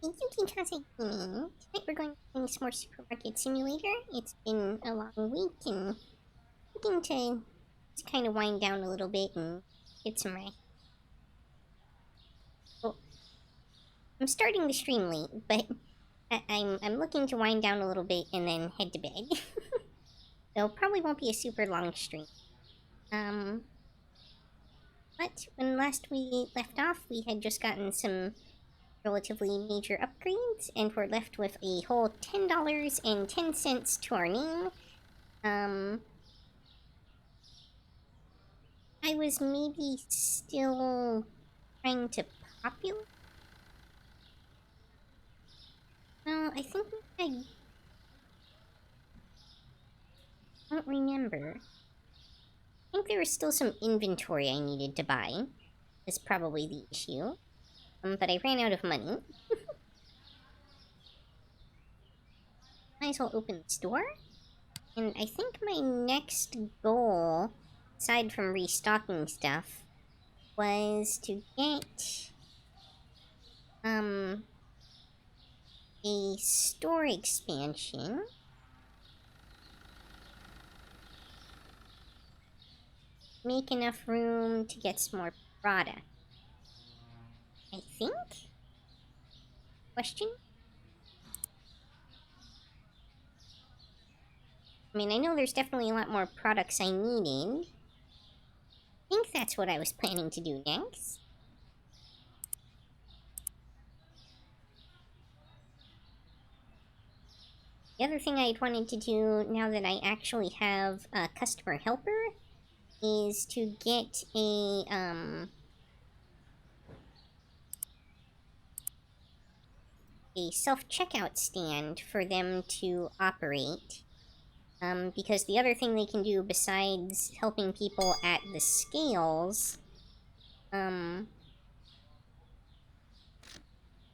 Yukikaze Gaming. Tonight we're going to play some more Supermarket Simulator. It's been a long week and looking to just kind of wind down a little bit and get some rest. Well, I'm starting the stream late, but I'm looking to wind down a little bit and then head to bed. So probably won't be a super long stream. But when last we left off, we had just gotten some relatively major upgrades, and we're left with a whole $10.10 to our name. I was maybe still trying to populate. No, I think I don't remember. I think there was still some inventory I needed to buy. That's probably the issue. But I ran out of money. Might as well open the store. And I think my next goal, aside from restocking stuff, was to get a store expansion. Make enough room to get some more product. I think? Question? I mean, I know there's definitely a lot more products I needed. I think that's what I was planning to do next. The other thing I'd wanted to do, now that I actually have a customer helper, is to get a self-checkout stand for them to operate. Because the other thing they can do besides helping people at the scales,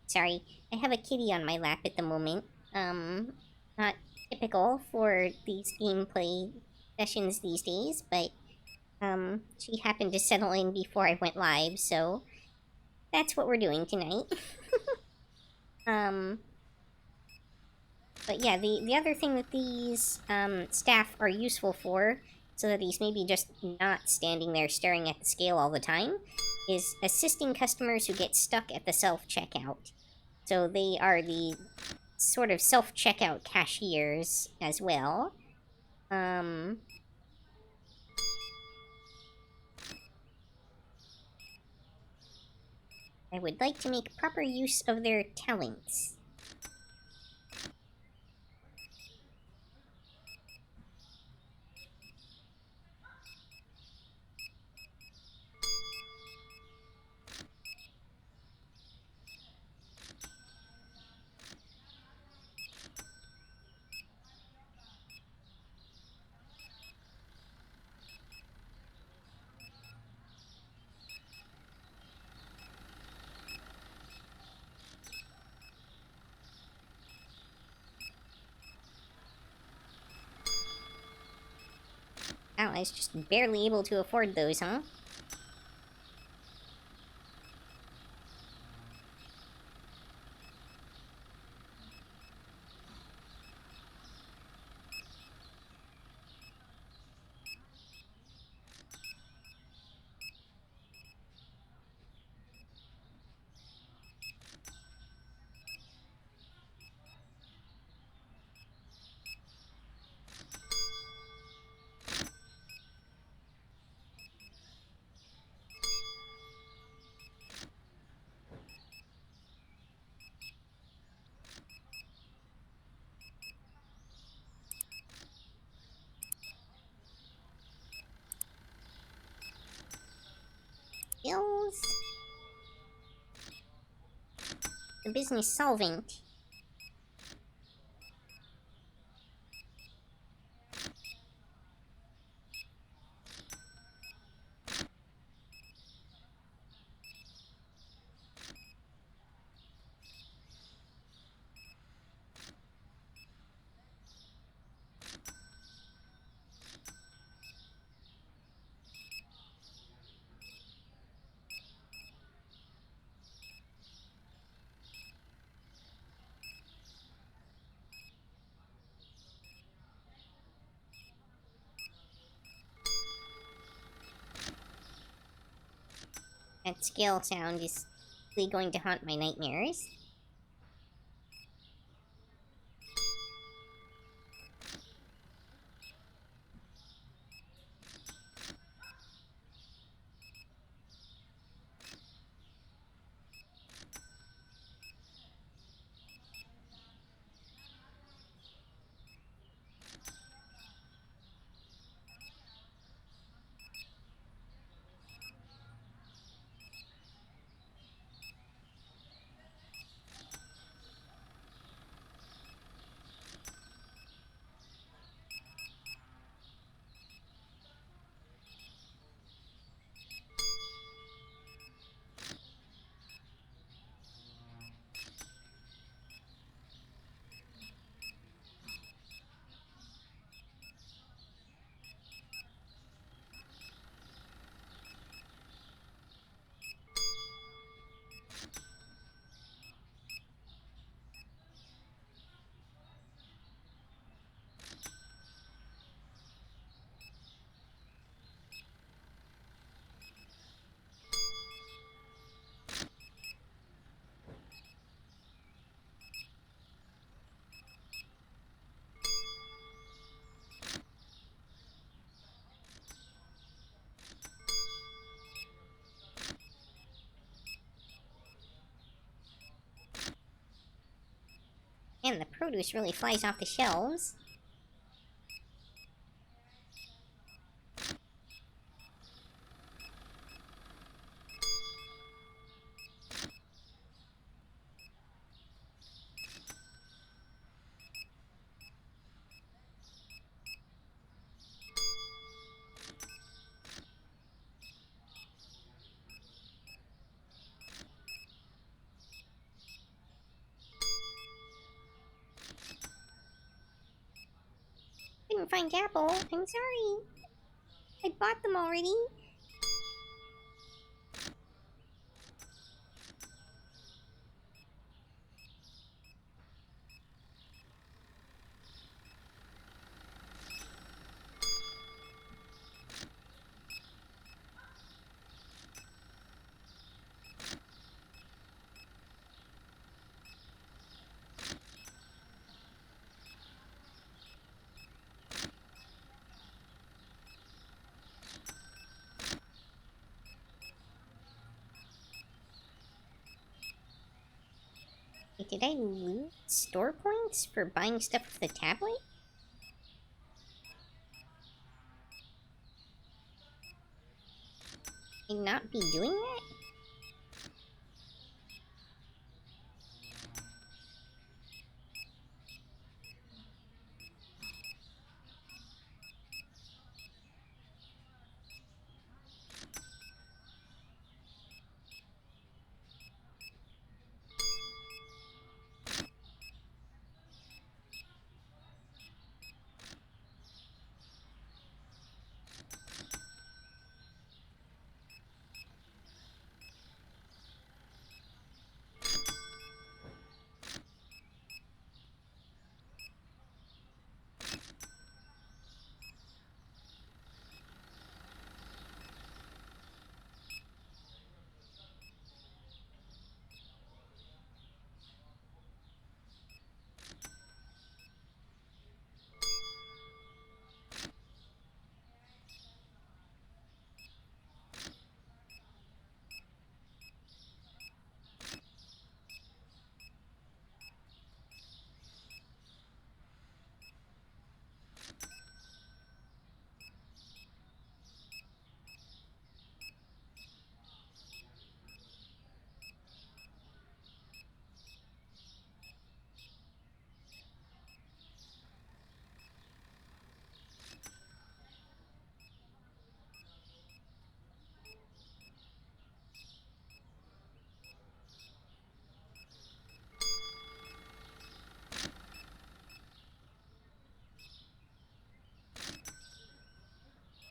sorry, I have a kitty on my lap at the moment. Not typical for these gameplay sessions these days, but, she happened to settle in before I went live, so that's what we're doing tonight. But yeah, the other thing that these, staff are useful for, so that he's maybe just not standing there staring at the scale all the time, is assisting customers who get stuck at the self-checkout. So they are the sort of self-checkout cashiers as well. I would like to make proper use of their talents. Oh, I was just barely able to afford those, huh? Skills. The business solvent. That scale sound is really going to haunt my nightmares. And the produce really flies off the shelves. Couldn't find apple. I'm sorry. I bought them already. Wait, did I lose store points for buying stuff with the tablet? Should I not be doing that?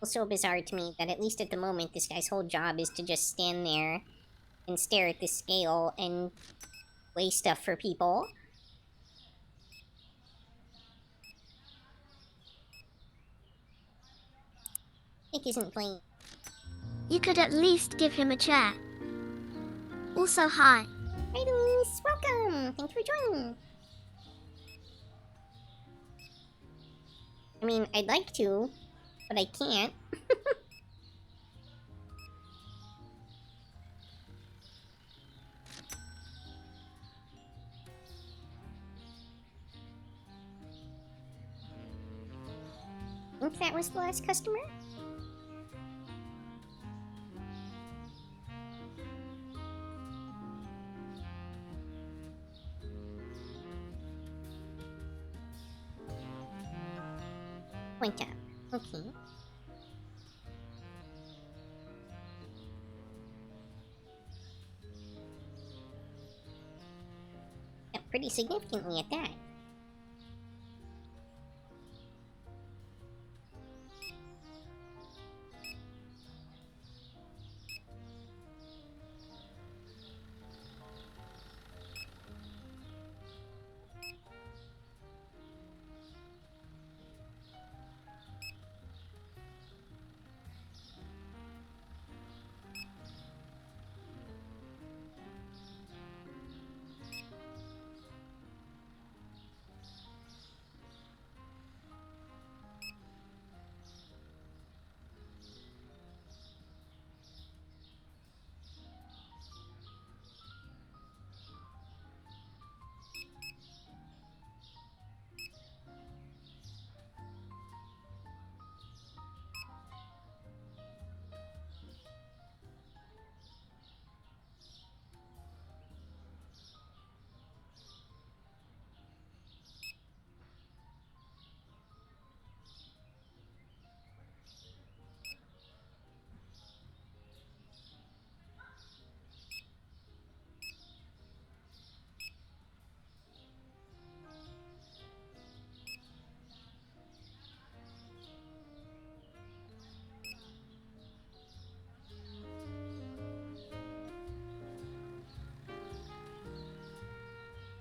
So bizarre to me that at least at the moment this guy's whole job is to just stand there and stare at this scale and weigh stuff for people. Nick isn't playing. You could at least give him a chair. Also, hi. Hi, Luis. Welcome. Thanks for joining. I mean, I'd like to, but I can't. I think that was the last customer. Point up. Okay. Yeah, pretty significantly at that.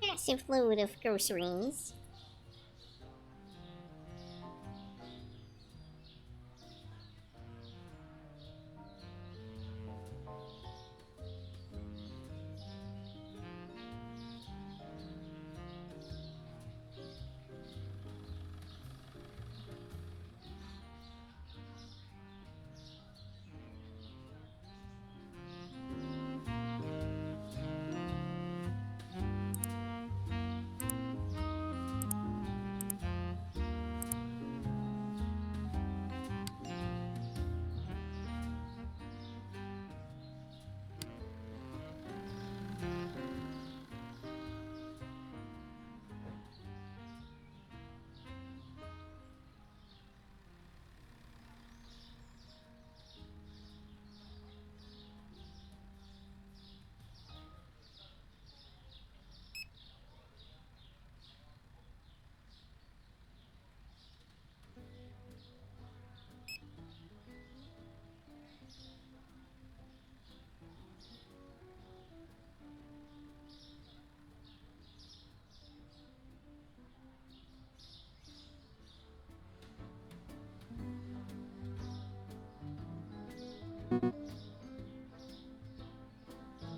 Massive load of groceries.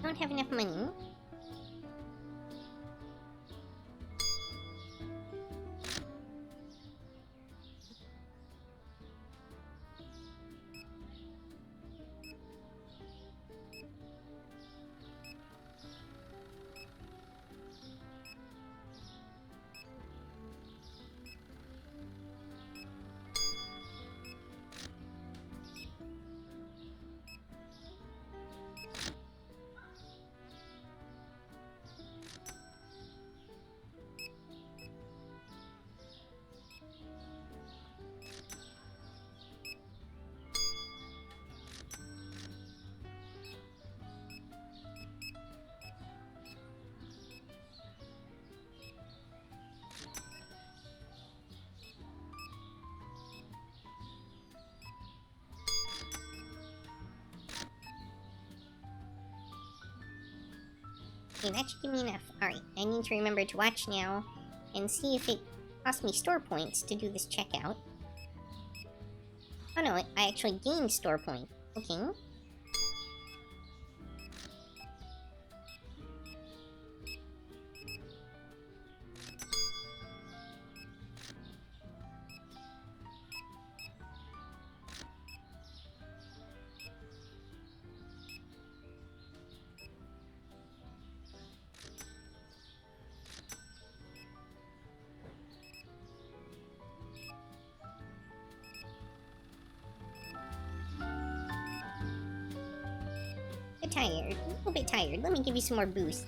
Don't have enough money. Okay, that should give me enough. Alright, I need to remember to watch now and see if it cost me store points to do this checkout. Oh no, I actually gained store points. Okay. bit tired. A little bit tired. Let me give you some more boosts.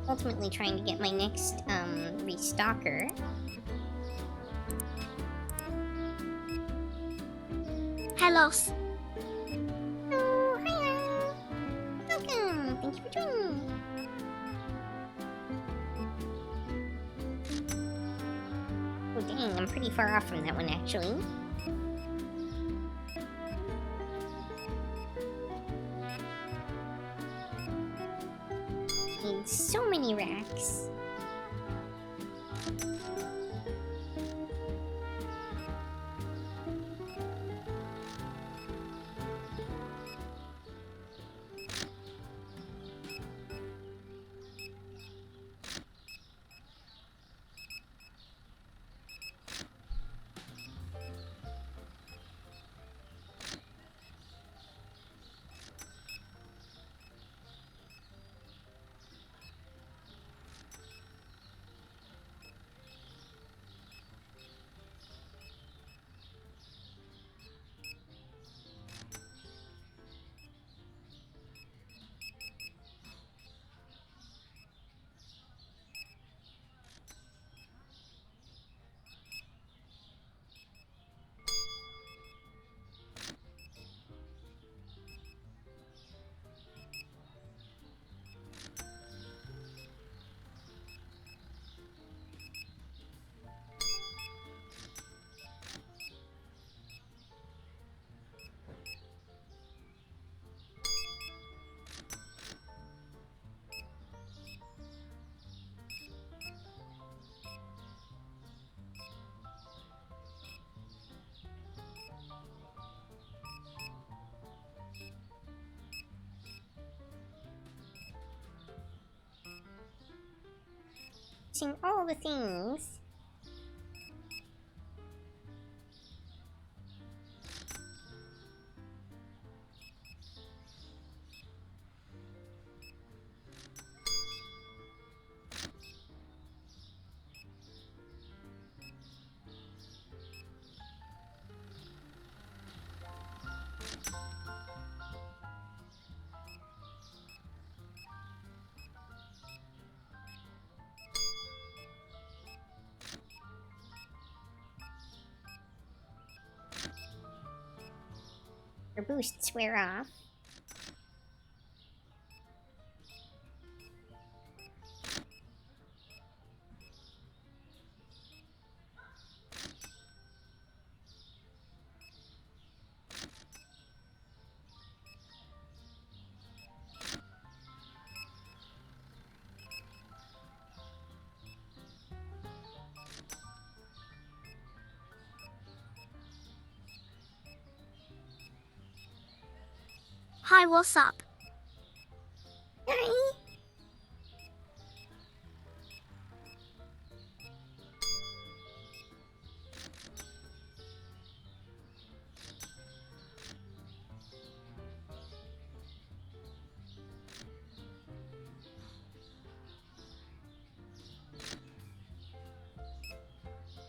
Ultimately trying to get my next restocker. Hellos. Oh, hiya! Welcome! Thank you for joining! Oh dang, I'm pretty far off from that one actually. Need so many racks. Missing all the things. Your boosts wear off. Hi, what's up? Hi!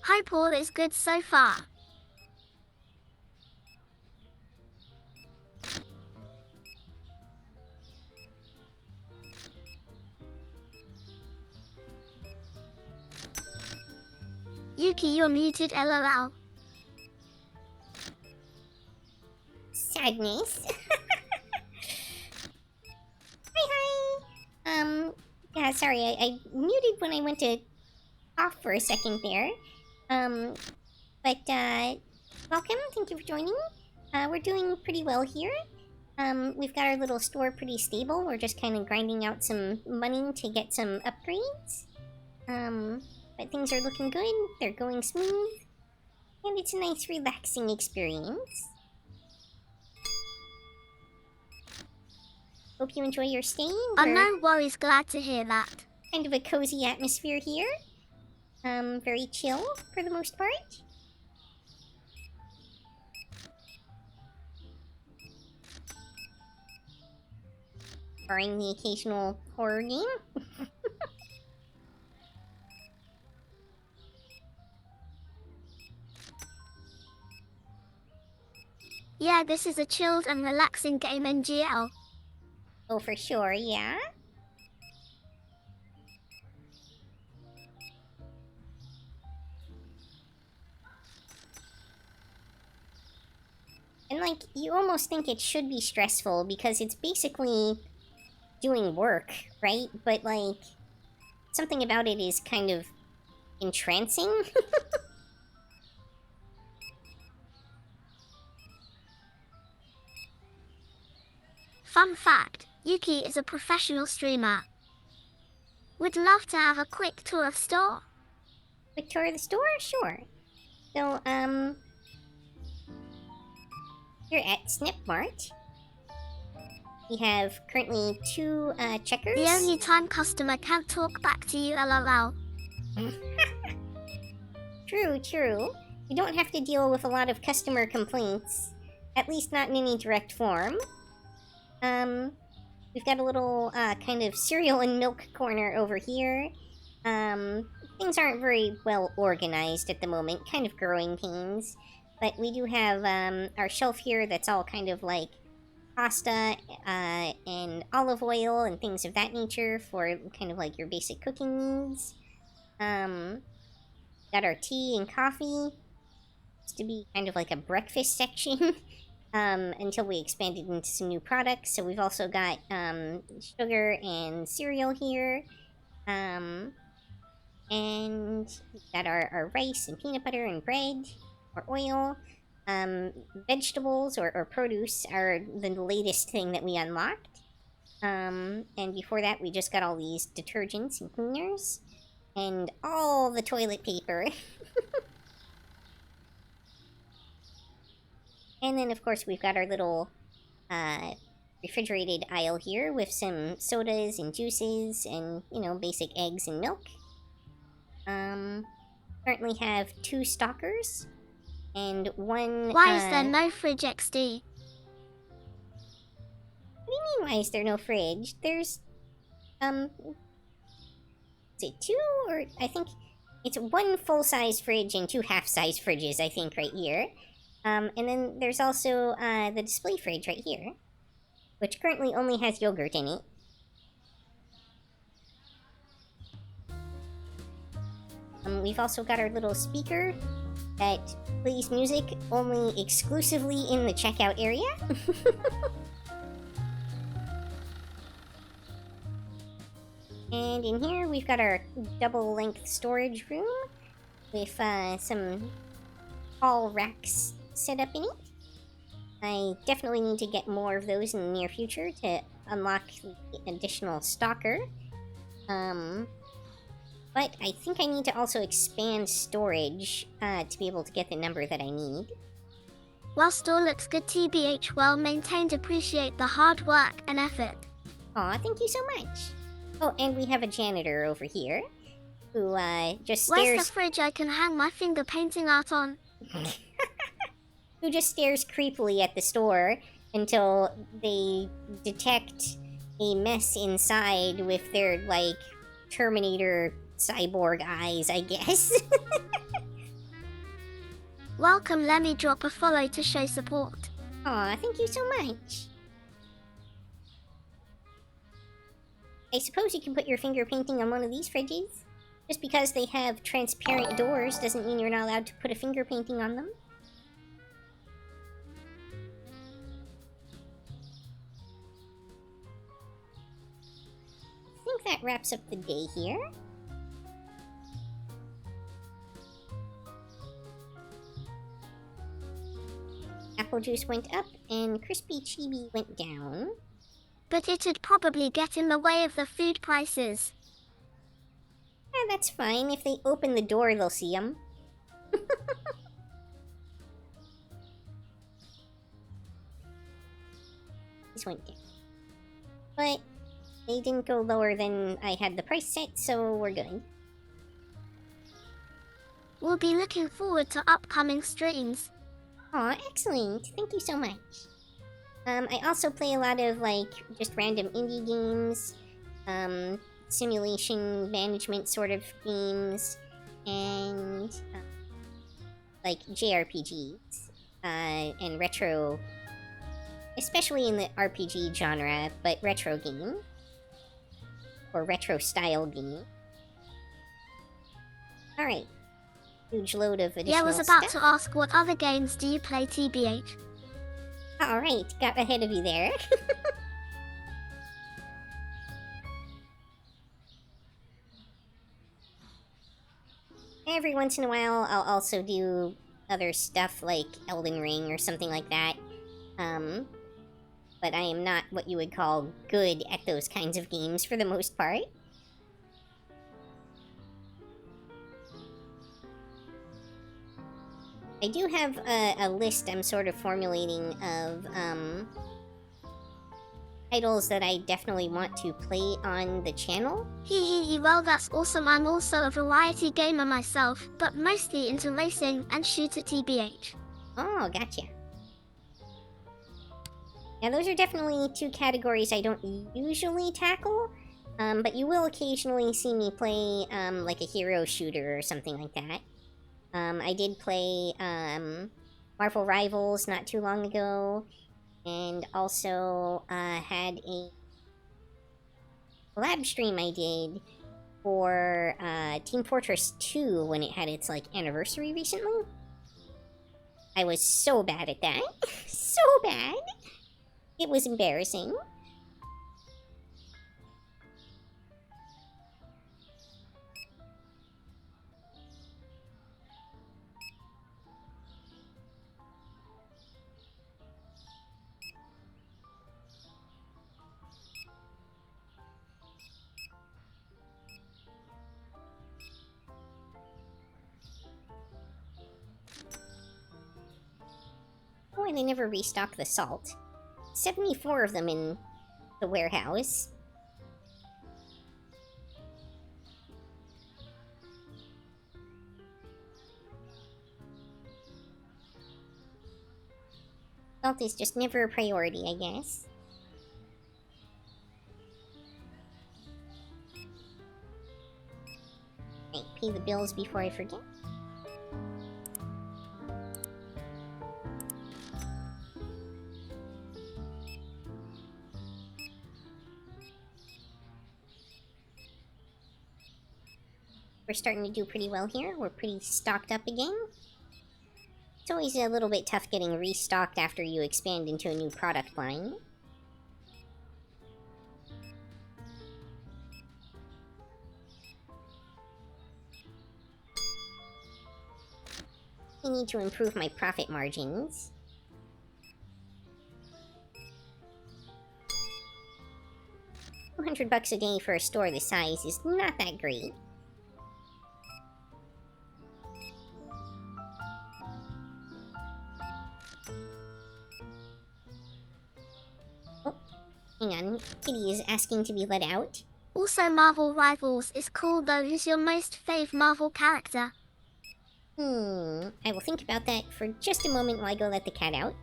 Hi, Paul, it's good so far. Yuki, you're muted, LOL. Sadness. Hi! Yeah, sorry, I muted when I went to off for a second there. But, welcome, thank you for joining. We're doing pretty well here. We've got our little store pretty stable. We're just kind of grinding out some money to get some upgrades. But things are looking good. They're going smooth. And it's a nice, relaxing experience. Hope you enjoy your stay. No worries, glad to hear that. kind of a cozy atmosphere here. Very chill for the most part. Barring the occasional horror game. Yeah, this is a chilled and relaxing game in GL. Oh, for sure, yeah. And, like, you almost think it should be stressful because it's basically doing work, right? But, like, something about it is kind of entrancing. Fun fact, Yuki is a professional streamer. Would love to have a quick tour of store. Quick tour of the store? Sure. So, here at Snip Mart, we have currently 2 checkers. The only time customer can't talk back to you, lol. True, true. You don't have to deal with a lot of customer complaints. At least not in any direct form. We've got a little, kind of cereal and milk corner over here. Things aren't very well organized at the moment, kind of growing pains. But we do have, our shelf here that's all kind of like pasta, and olive oil and things of that nature for kind of like your basic cooking needs. Got our tea and coffee. Used to be kind of like a breakfast section. Until we expanded into some new products. So we've also got sugar and cereal here. And we've got our rice and peanut butter and bread or oil. Vegetables or produce are the latest thing that we unlocked. And before that, we just got all these detergents and cleaners. And all the toilet paper. And then, of course, we've got our little refrigerated aisle here with some sodas and juices and, you know, basic eggs and milk. Currently have 2 stalkers and 1... Why is there no fridge XD? What do you mean, why is there no fridge? There's, is it 2 or... I think it's 1 full-size fridge and 2 half-size fridges, I think, right here. And then there's also the display fridge right here, which currently only has yogurt in it. We've also got our little speaker that plays music only exclusively in the checkout area. And in here we've got our double-length storage room with some tall racks set up in it. I definitely need to get more of those in the near future to unlock the additional stalker. But I think I need to also expand storage to be able to get the number that I need. While store looks good, TBH, well maintained, appreciate the hard work and effort. Aw, thank you so much. Oh, and we have a janitor over here who just Where's stares... the fridge I can hang my finger painting art on? Who just stares creepily at the store until they detect a mess inside with their, like, Terminator cyborg eyes, I guess. Welcome, let me drop a follow to show support. Aw, thank you so much. I suppose you can put your finger painting on one of these fridges. Just because they have transparent doors doesn't mean you're not allowed to put a finger painting on them. I think that wraps up the day here. Apple juice went up and crispy chibi went down. But it'd probably get in the way of the food prices. Yeah, that's fine. If they open the door, they'll see them. This went down. But They didn't go lower than I had the price set, so we're good. We'll be looking forward to upcoming streams. Aw, excellent. Thank you so much. I also play a lot of, like, just random indie games, simulation management sort of games, and, like, JRPGs, and retro, especially in the RPG genre, but retro game, or retro-style game. Alright. Huge load of additional Yeah, I was about stuff. to ask what other games do you play, TBH? Alright, got ahead of you there. Every once in a while, I'll also do other stuff like Elden Ring or something like that. But I am not what you would call good at those kinds of games for the most part. I do have a list I'm sort of formulating of, titles that I definitely want to play on the channel. Well, that's awesome. I'm also a variety gamer myself, but mostly into racing and shooter, TBH. Oh, gotcha. Yeah, those are definitely two categories I don't usually tackle, but you will occasionally see me play, like a hero shooter or something like that. I did play, Marvel Rivals not too long ago, and also, had a collab stream I did for, Team Fortress 2 when it had its, like, anniversary recently. I was so bad at that. So bad! It was embarrassing. Oh, and I never restocked the salt. 74 of them in the warehouse. Salt is just never a priority, I guess. Right, pay the bills before I forget. We're starting to do pretty well here. We're pretty stocked up again. It's always a little bit tough getting restocked after you expand into a new product line. I need to improve my profit margins. $200 a day for a store this size is not that great. Oh, hang on. Kitty is asking to be let out. Also, Marvel Rivals is cool though. Who's your most fave Marvel character? I will think about that for just a moment while I go let the cat out.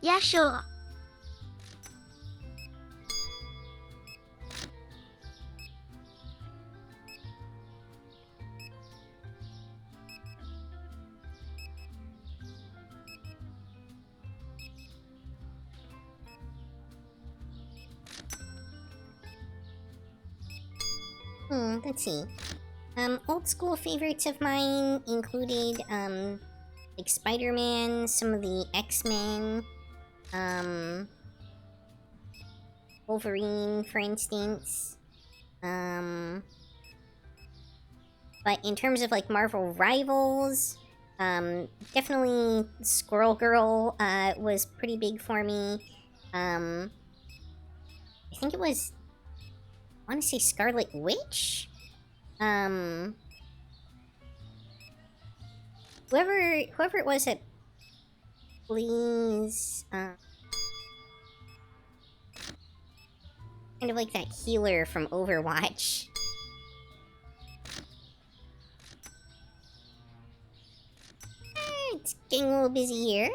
Yeah, sure. Let's see. Old school favorites of mine included, like Spider-Man, some of the X-Men, Wolverine, for instance. But in terms of, like, Marvel Rivals, definitely Squirrel Girl, was pretty big for me. I think it was, I want to say Scarlet Witch? whoever it was that plays kind of like that healer from Overwatch. It's getting a little busy here.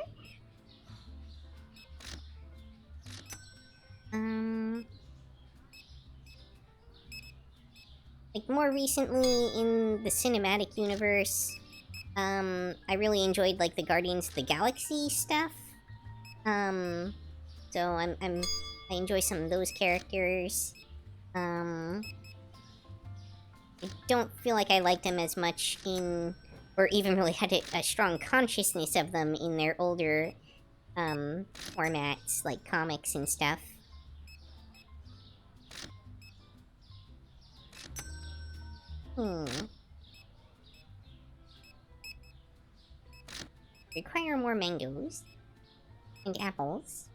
Like more recently in the cinematic universe, I really enjoyed like the Guardians of the Galaxy stuff. So I enjoy some of those characters. I don't feel like I liked them as much in, or even really had a strong consciousness of them in their older formats, like comics and stuff. Require more mangoes and apples.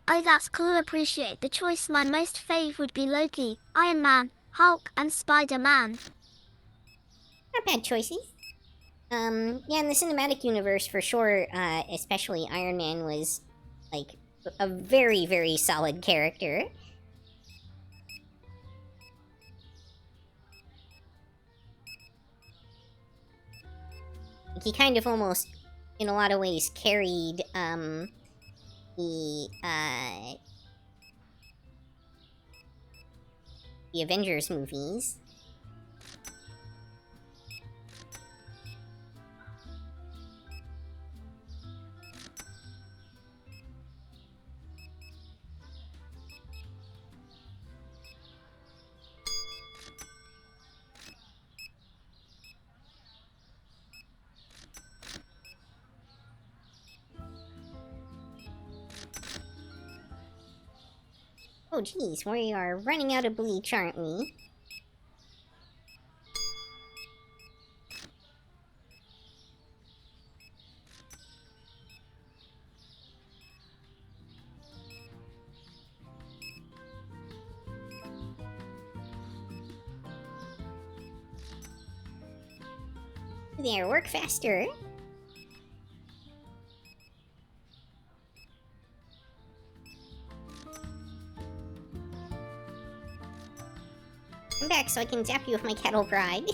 Oh, that's cool. Appreciate the choice. My most fave would be Loki, Iron Man, Hulk, and Spider-Man. Not bad choices. Yeah, in the cinematic universe, for sure, especially Iron Man was, like, a very, very solid character. Like, he kind of almost, in a lot of ways, carried, the Avengers movies. Oh geez, we are running out of bleach, aren't we? There, work faster. Come back so I can zap you with my cattle pride.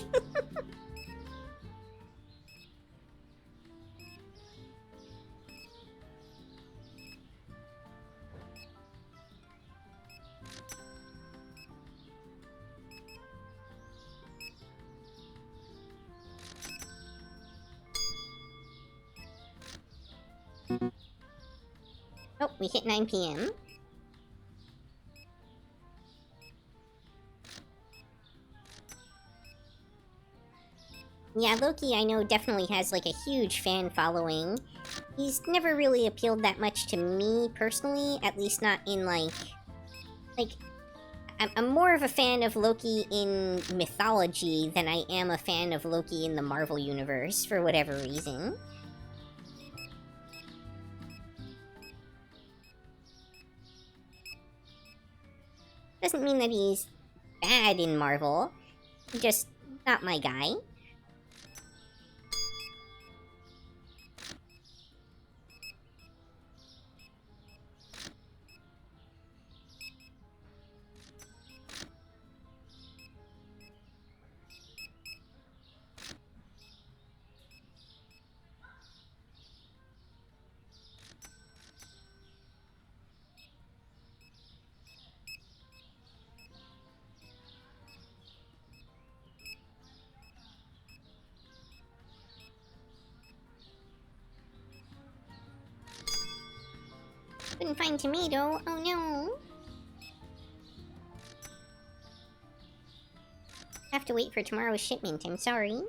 Oh, we hit 9 p.m. Yeah, Loki, I know, definitely has, like, a huge fan following. He's never really appealed that much to me, personally, at least not in, like... I'm more of a fan of Loki in mythology than I am a fan of Loki in the Marvel Universe, for whatever reason. Doesn't mean that he's bad in Marvel, just not my guy. Couldn't find tomato, oh no. Have to wait for tomorrow's shipment, I'm sorry.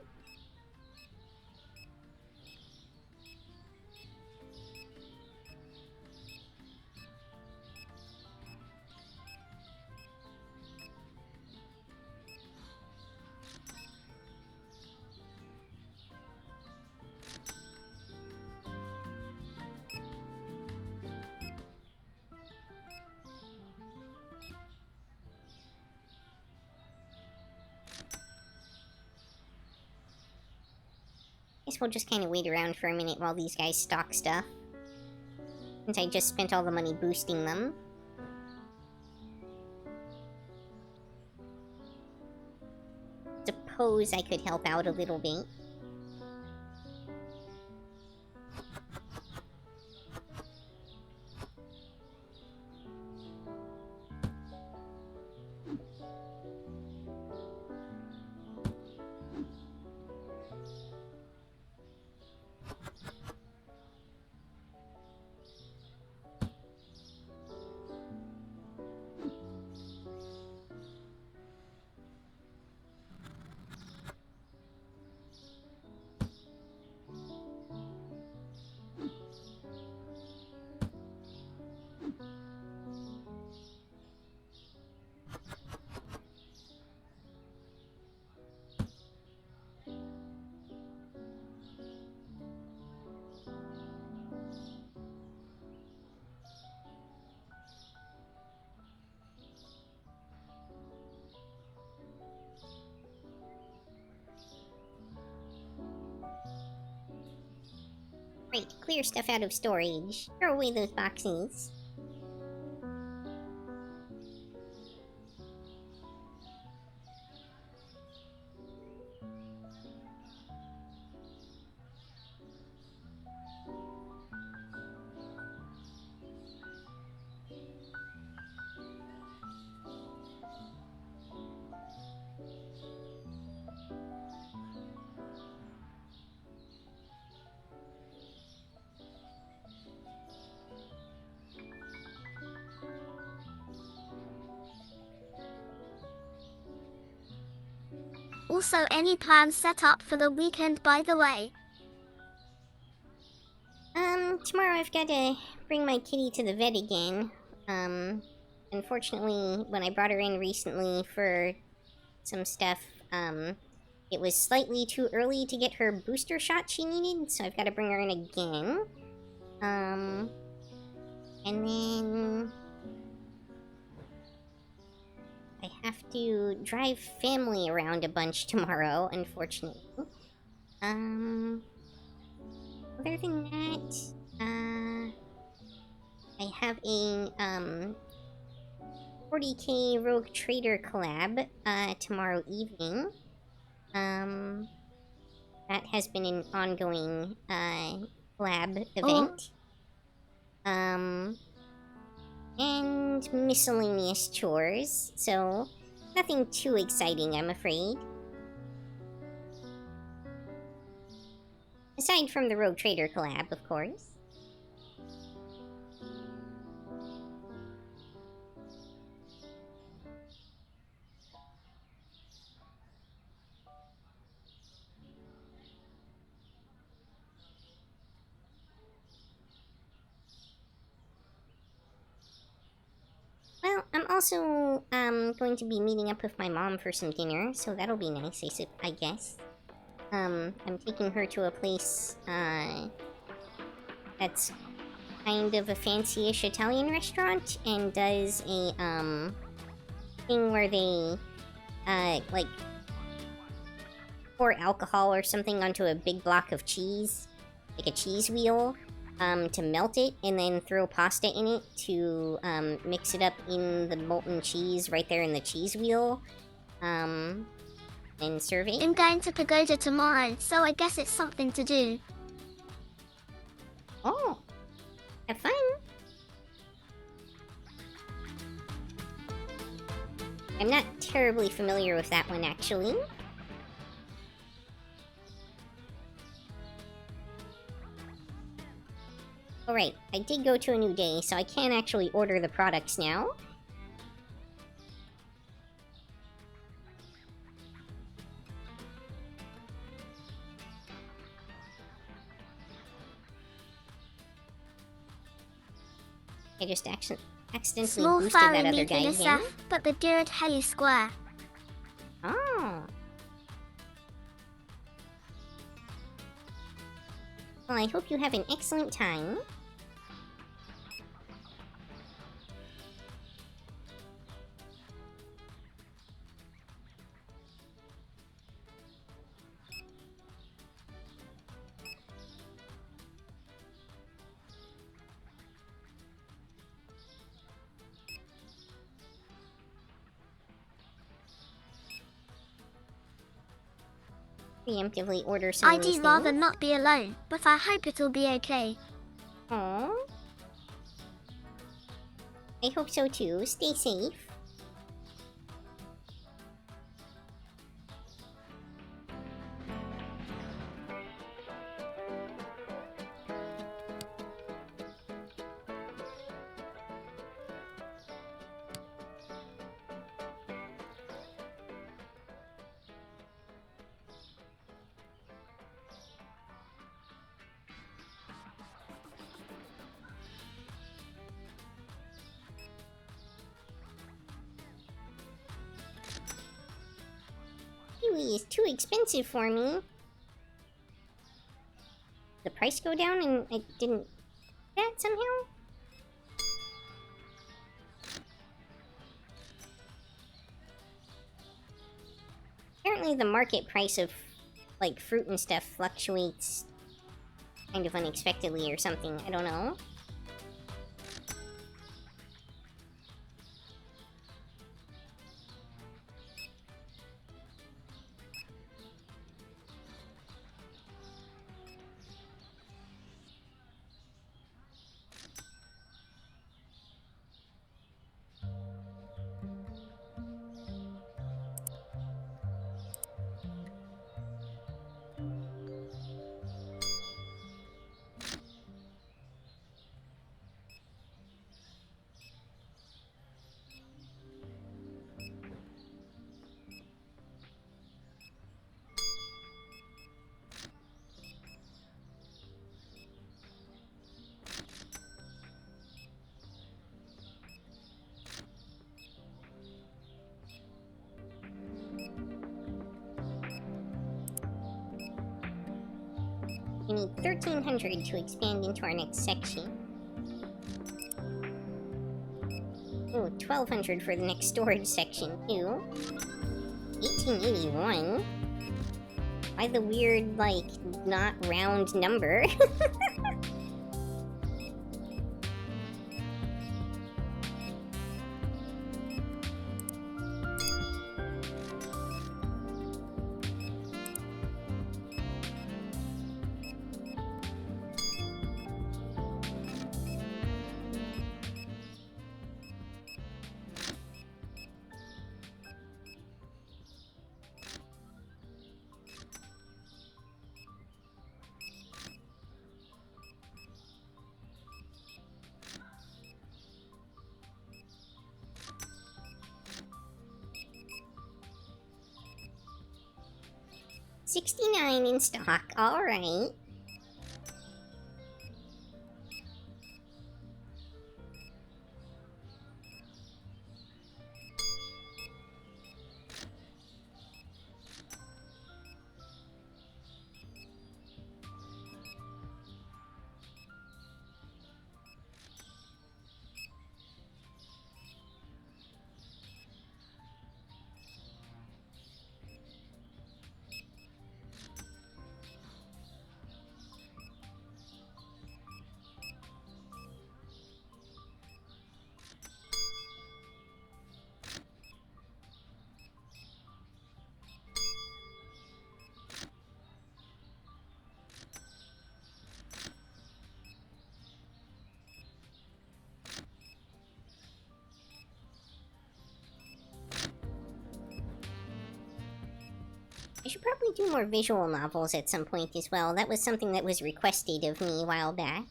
Guess we'll just kind of wait around for a minute while these guys stock stuff. Since I just spent all the money boosting them. Suppose I could help out a little bit. Right, clear stuff out of storage. Throw away those boxes. Also, any plans set up for the weekend, by the way? Tomorrow I've got to bring my kitty to the vet again. Unfortunately, when I brought her in recently for some stuff, it was slightly too early to get her booster shot she needed, so I've got to bring her in again. And then I have to drive family around a bunch tomorrow, unfortunately. Other than that, I have a, 40k Rogue Trader collab, tomorrow evening. That has been an ongoing, collab event. And miscellaneous chores, so nothing too exciting, I'm afraid. Aside from the Rogue Trader collab, of course. Well, I'm also, going to be meeting up with my mom for some dinner, so that'll be nice, I guess. I'm taking her to a place, that's kind of a fancy-ish Italian restaurant, and does a, thing where they, like, pour alcohol or something onto a big block of cheese, like a cheese wheel, to melt it, and then throw pasta in it to, mix it up in the molten cheese right there in the cheese wheel, and serve it. I'm going to Pagoda tomorrow, so I guess it's something to do. Oh, have fun. I'm not terribly familiar with that one, actually. Alright, I did go to a new day, so I can actually order the products now. I just accidentally Small boosted that fairy other guy meeting again. SF, but the Dird Hay Square. Oh. Well, I hope you have an excellent time. preemptively order some of these I'd rather things. not be alone, but I hope it'll be okay. Aww. I hope so too. Stay safe. Kiwi is too expensive for me. The price go down and I didn't... that somehow? Apparently the market price of, like, fruit and stuff fluctuates kind of unexpectedly or something. I don't know. We need 1,300 to expand into our next section. Ooh, 1,200 for the next storage section, too. 1881? Why the weird, like, not round number? $69 in stock, alright. I should probably do more visual novels at some point as well. That was something that was requested of me a while back.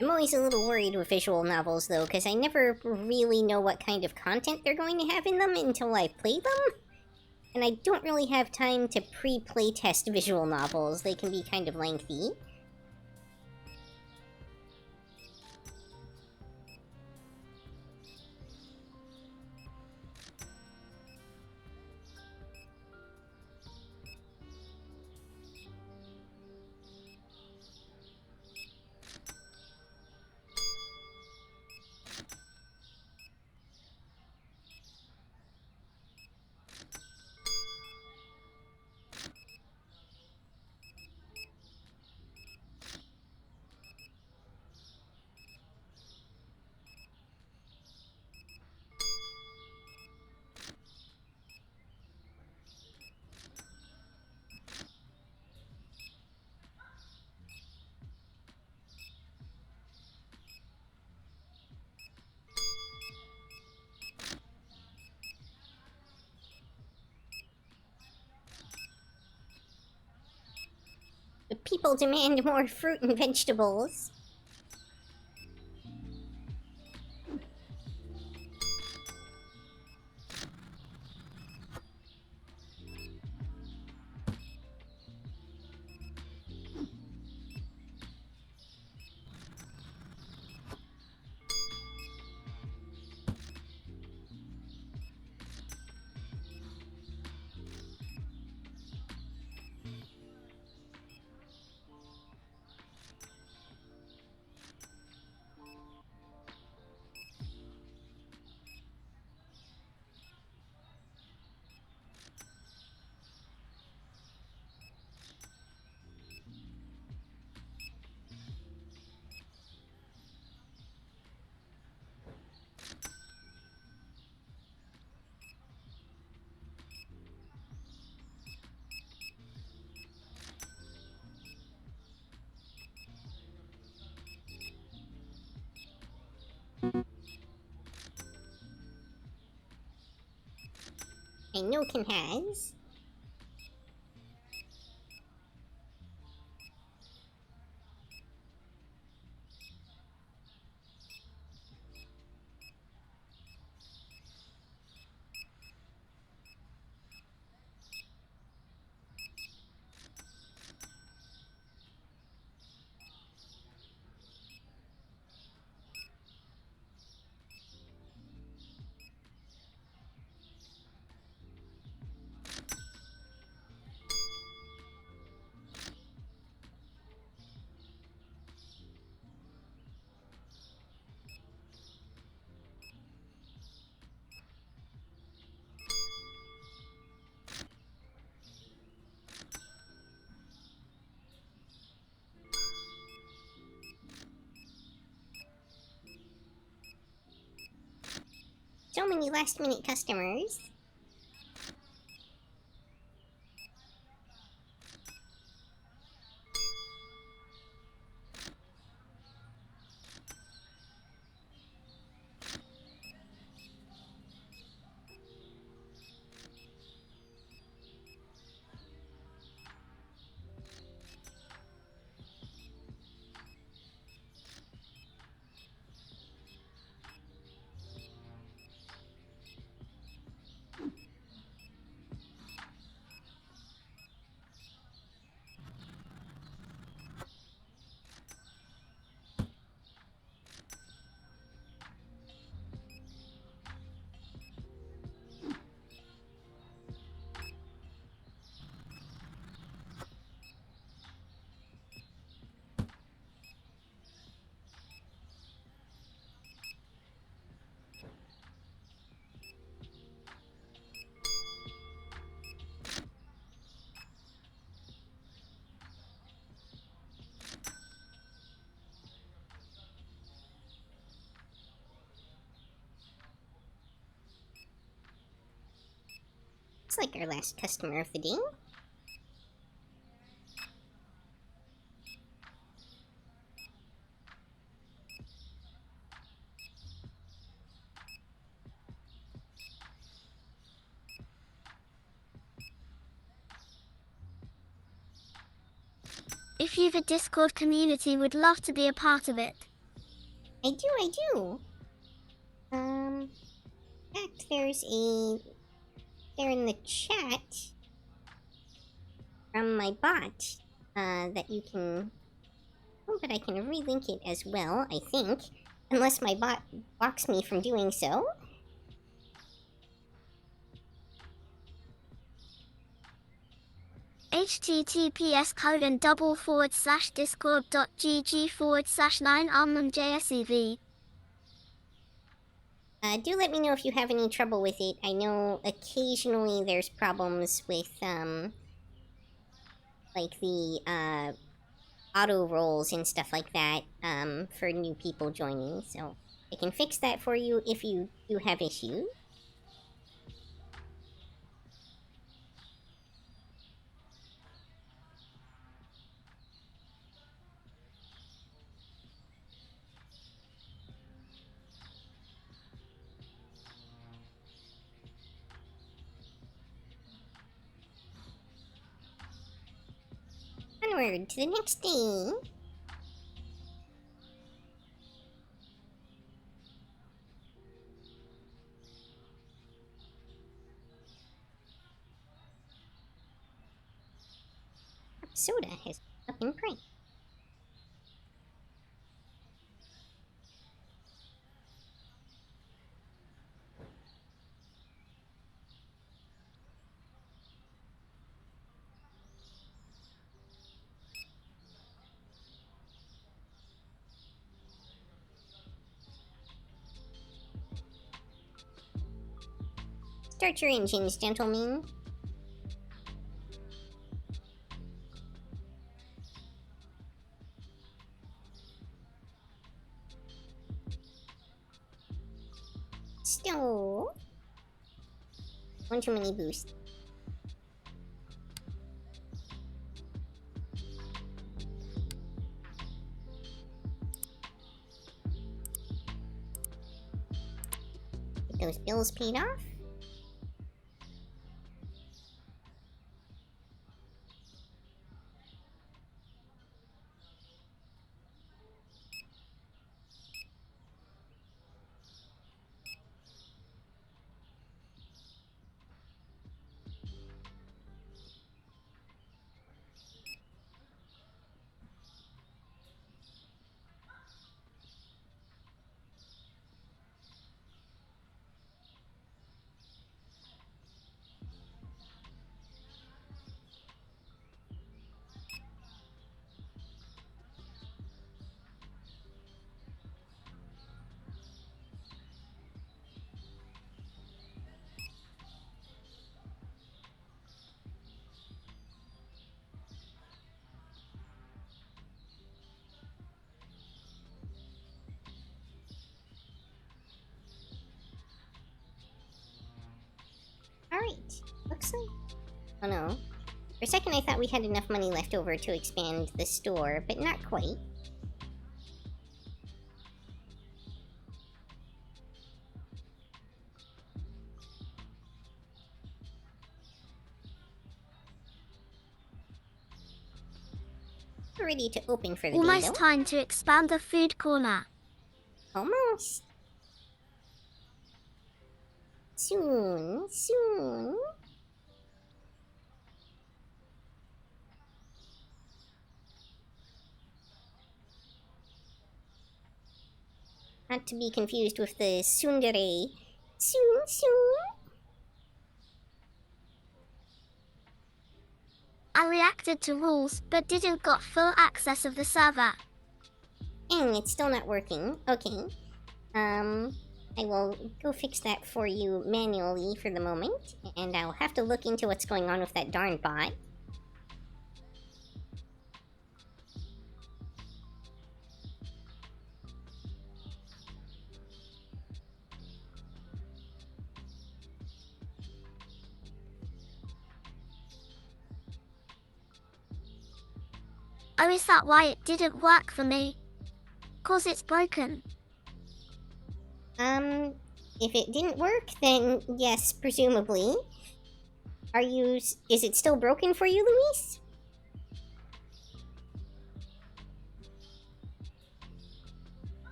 I'm always a little worried with visual novels, though, because I never really know what kind of content they're going to have in them until I play them. And I don't really have time to pre-playtest visual novels. They can be kind of lengthy. People demand more fruit and vegetables. I know Ken has. So many last-minute customers. Looks like our last customer of the day. If you've a Discord community, would love to be a part of it. I do. In fact, there's there in the chat from my bot, that you can, oh, but I can relink it as well, I think, unless my bot blocks me from doing so. https://discord.gg/9almondjsev. Do let me know if you have any trouble with it. I know occasionally there's problems with, like the, auto rolls and stuff like that, for new people joining, so I can fix that for you if you do have issues. Onward to the next day. Soda has up in price. Start your engines, gentlemen. Stove. One too many boosts. Get those bills paid off. Alright, looks like... Oh no. For a second I thought we had enough money left over to expand the store, but not quite. We're ready to open for the day, Almost though. time to expand the food corner. Almost. Soon, soon. Not to be confused with the tsundere. Soon, soon. I reacted to rules, but didn't got full access of the server. And it's still not working. Okay. I will go fix that for you manually for the moment, and I'll have to look into what's going on with that darn bot. Oh, is that why it didn't work for me? 'Cause it's broken. If it didn't work, then yes, presumably. Is it still broken for you, Luis?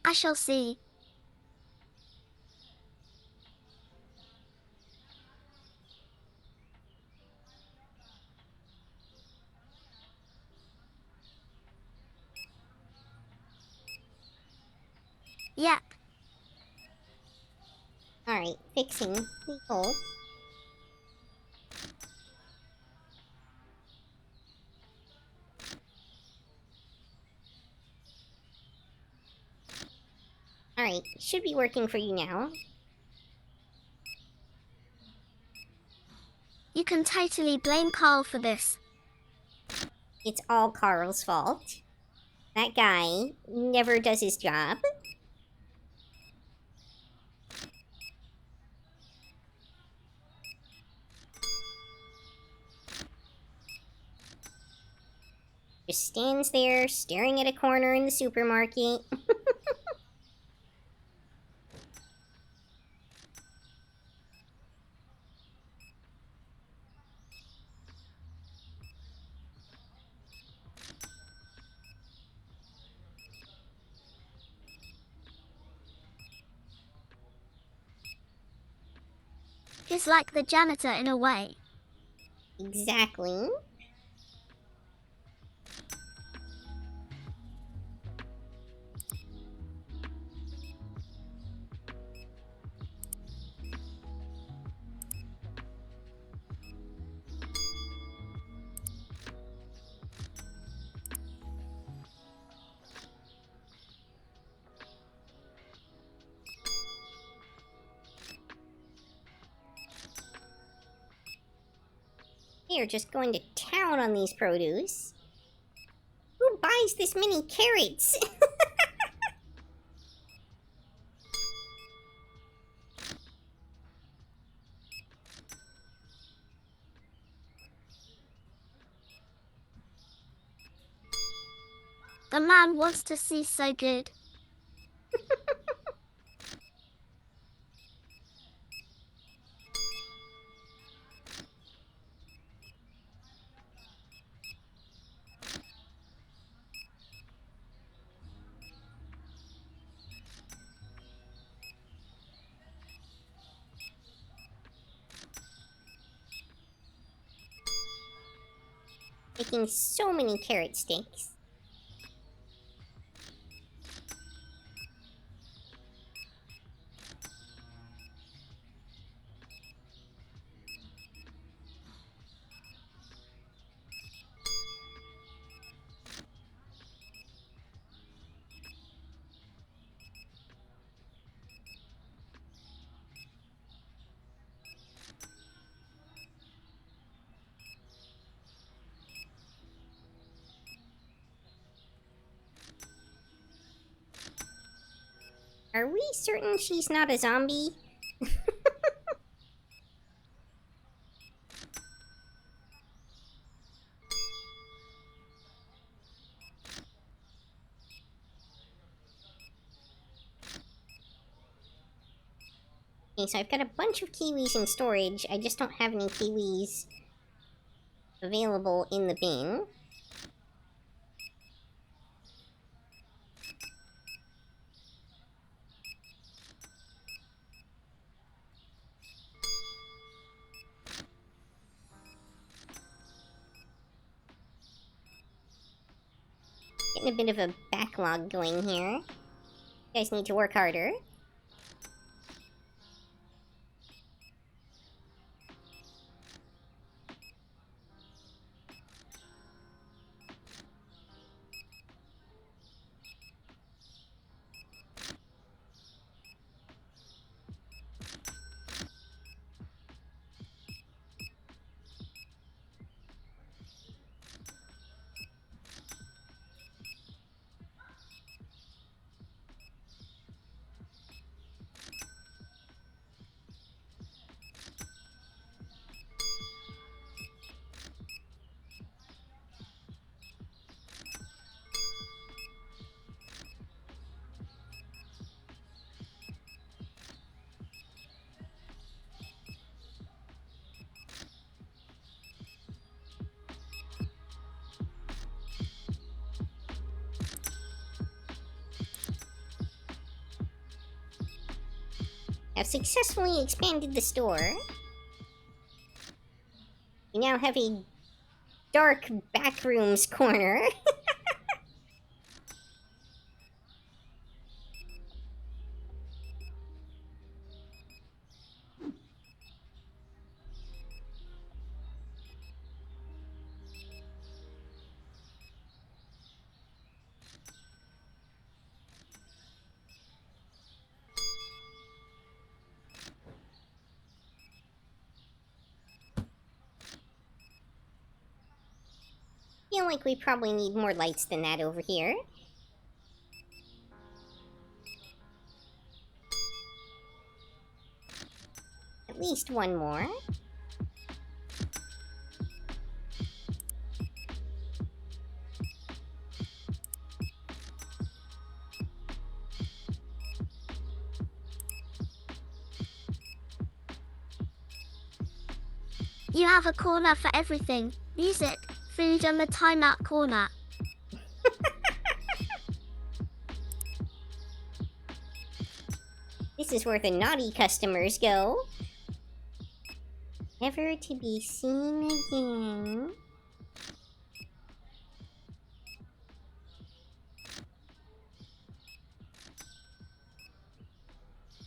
I shall see. Yep. Alright, fixing. Please hold. Alright, should be working for you now. You can totally blame Carl for this. It's all Carl's fault. That guy never does his job. Just stands there, staring at a corner in the supermarket. He's like the janitor in a way. Exactly. They are just going to town on these produce. Who buys this many carrots? The man wants to see so good. Making so many carrot sticks. Are we certain she's not a zombie? Okay, so I've got a bunch of kiwis in storage. I just don't have any kiwis available in the bin. Getting a bit of a backlog going here. You guys need to work harder. Have successfully expanded the store. We now have a dark backrooms corner. Feel like we probably need more lights than that over here. At least one more. You have a corner for everything. Music, food and the timeout corner. This is where the naughty customers go. Never to be seen again.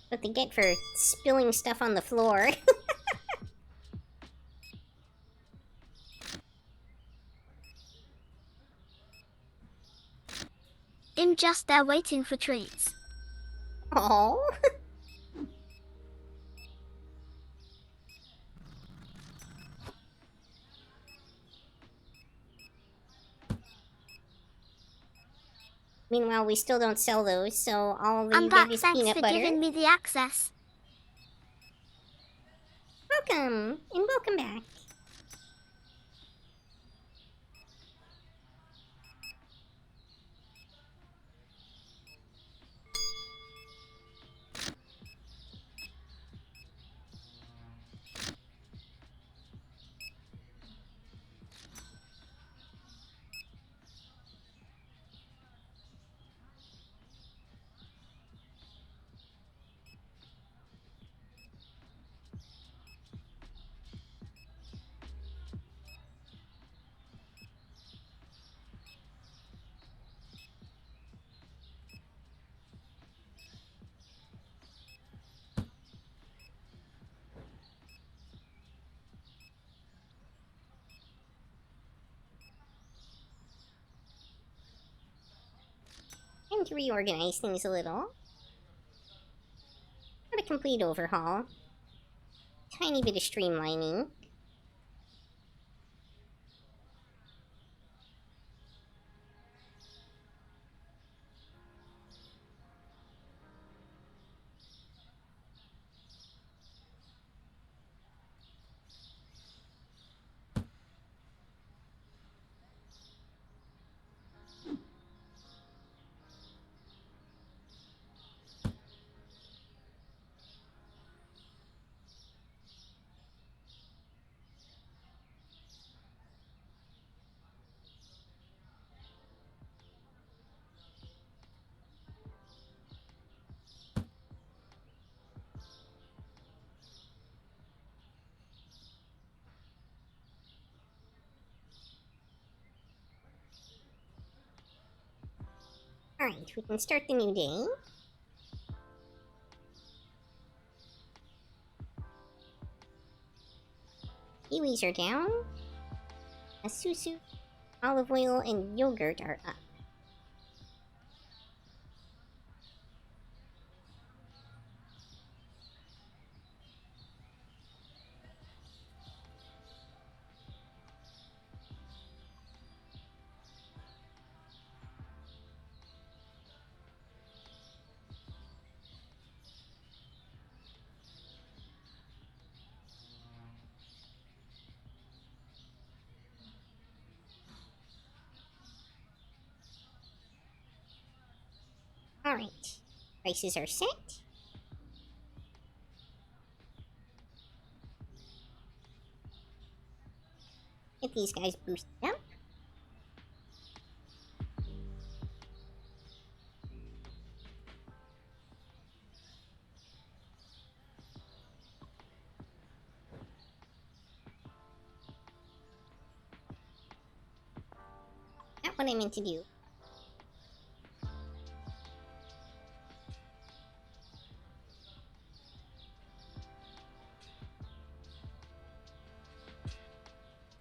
What they get for spilling stuff on the floor. I'm just there waiting for treats. Oh. Meanwhile, we still don't sell those, so all I'm you get back, is thanks peanut for butter. giving me the access. Welcome, and welcome back. Time to reorganize things a little. Not a complete overhaul. Tiny bit of streamlining. Alright, we can start the new day. Kiwis are down. Asusu, olive oil, and yogurt are up. Alright, prices are set. Get these guys boosted up. Not what I meant to do.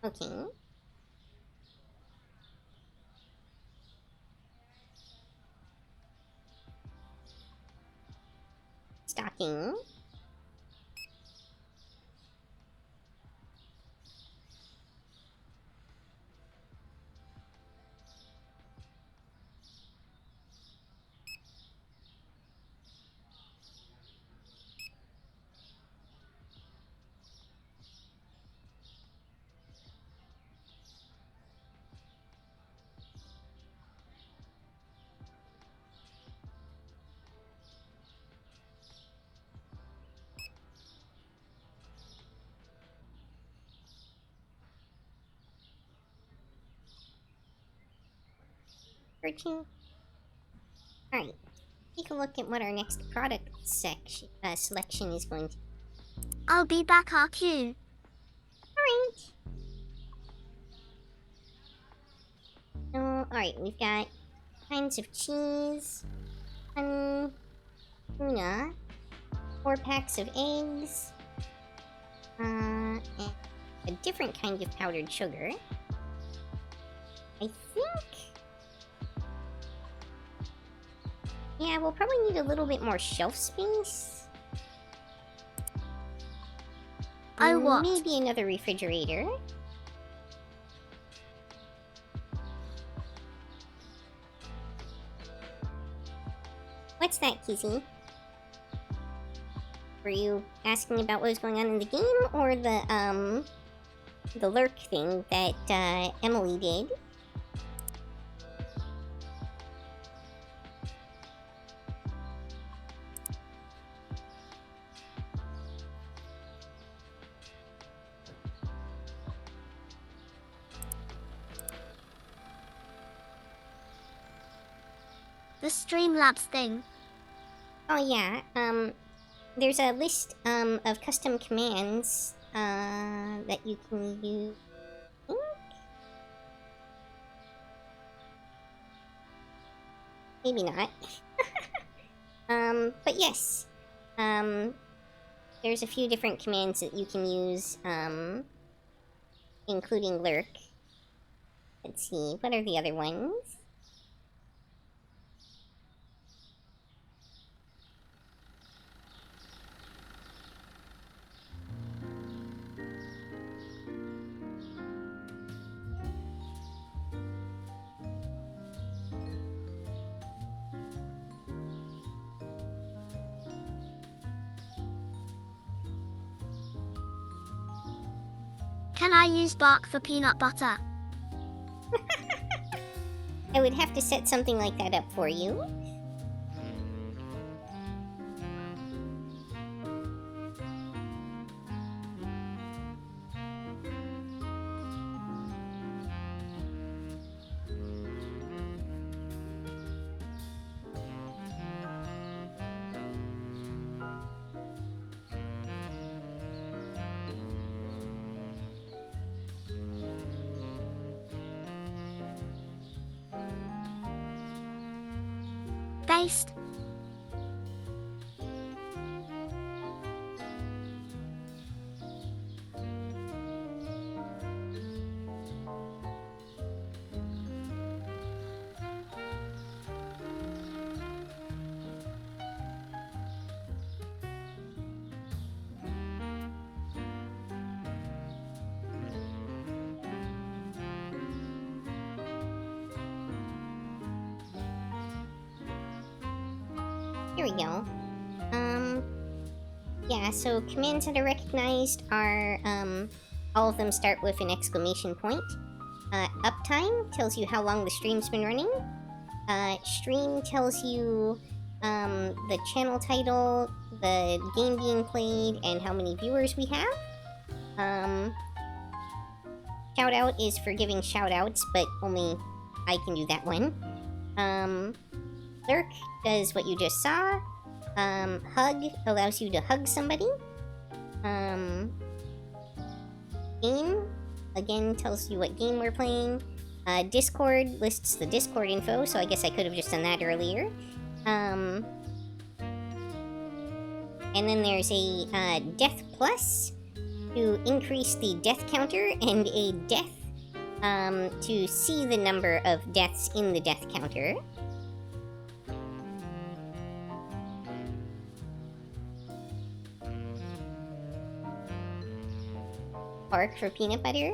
Okay. Stocking. Searching. Alright. Take a look at what our next product selection is going to be. I'll be back, RQ. alright, we've got kinds of cheese, honey, tuna, 4 packs of eggs, and a different kind of powdered sugar. I think... yeah, we'll probably need a little bit more shelf space. Oh, what? Maybe another refrigerator. What's that, Kizzy? Were you asking about what was going on in the game, or the lurk thing that, Emily did? The Streamlabs thing. Oh yeah, there's a list, of custom commands, that you can use. I think? Maybe not. But yes. There's a few different commands that you can use, including lurk. Let's see, what are the other ones? Can I use bark for peanut butter? I would have to set something like that up for you. Based. Here we go. Yeah, so commands that are recognized are, all of them start with an exclamation point. Uptime tells you how long the stream's been running. Stream tells you, the channel title, the game being played, and how many viewers we have. Shoutout is for giving shoutouts, but only I can do that one. Lurk does what you just saw. Hug allows you to hug somebody. Game, again, tells you what game we're playing. Discord lists the Discord info, so I guess I could have just done that earlier. And then there's a Death Plus to increase the death counter, and a Death to see the number of deaths in the death counter. Bark for peanut butter.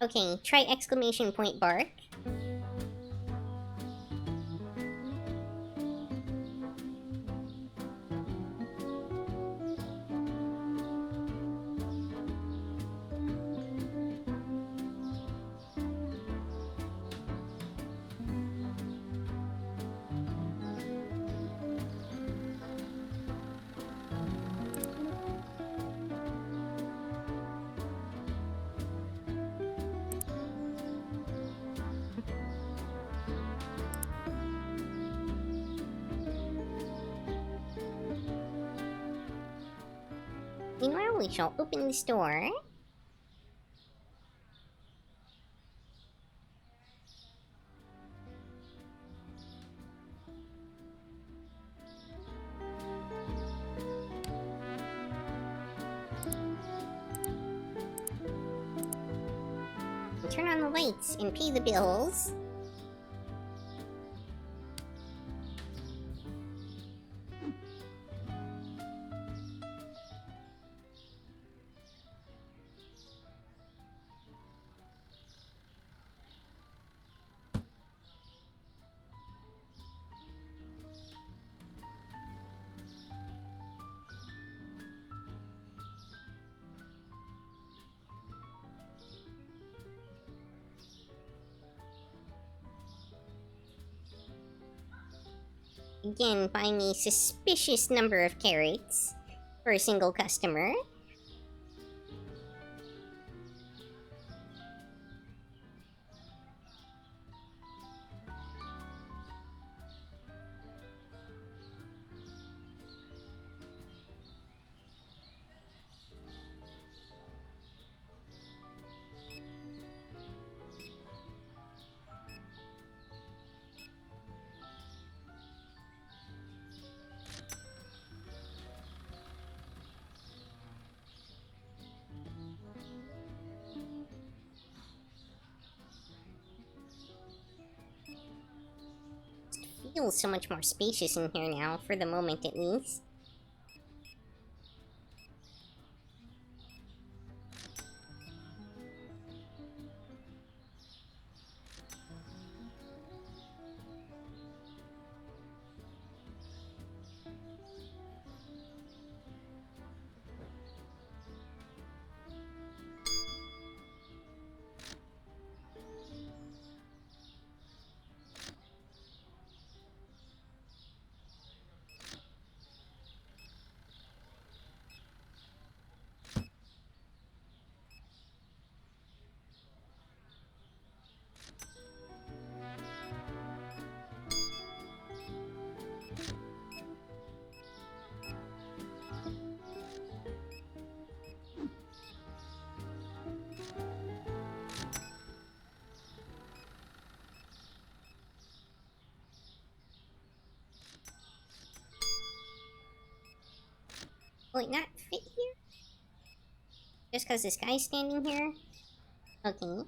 Okay, try exclamation point bark. Meanwhile, we shall open this door. Turn on the lights and pay the bills. Again, buying a suspicious number of carrots for a single customer. Feels so much more spacious in here now, for the moment at least. Will it not fit here? Just because this guy's standing here? Okay.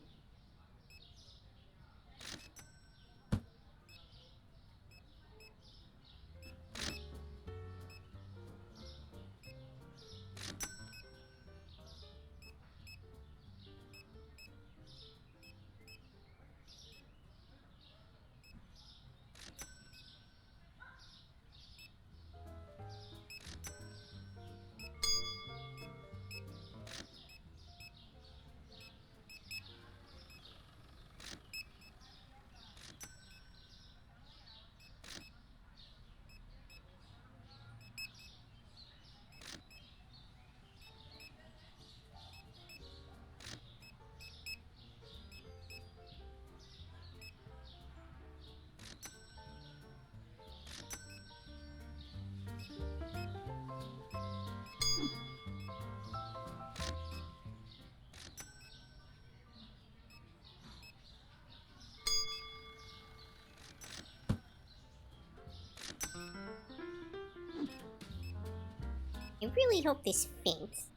I really hope this fits.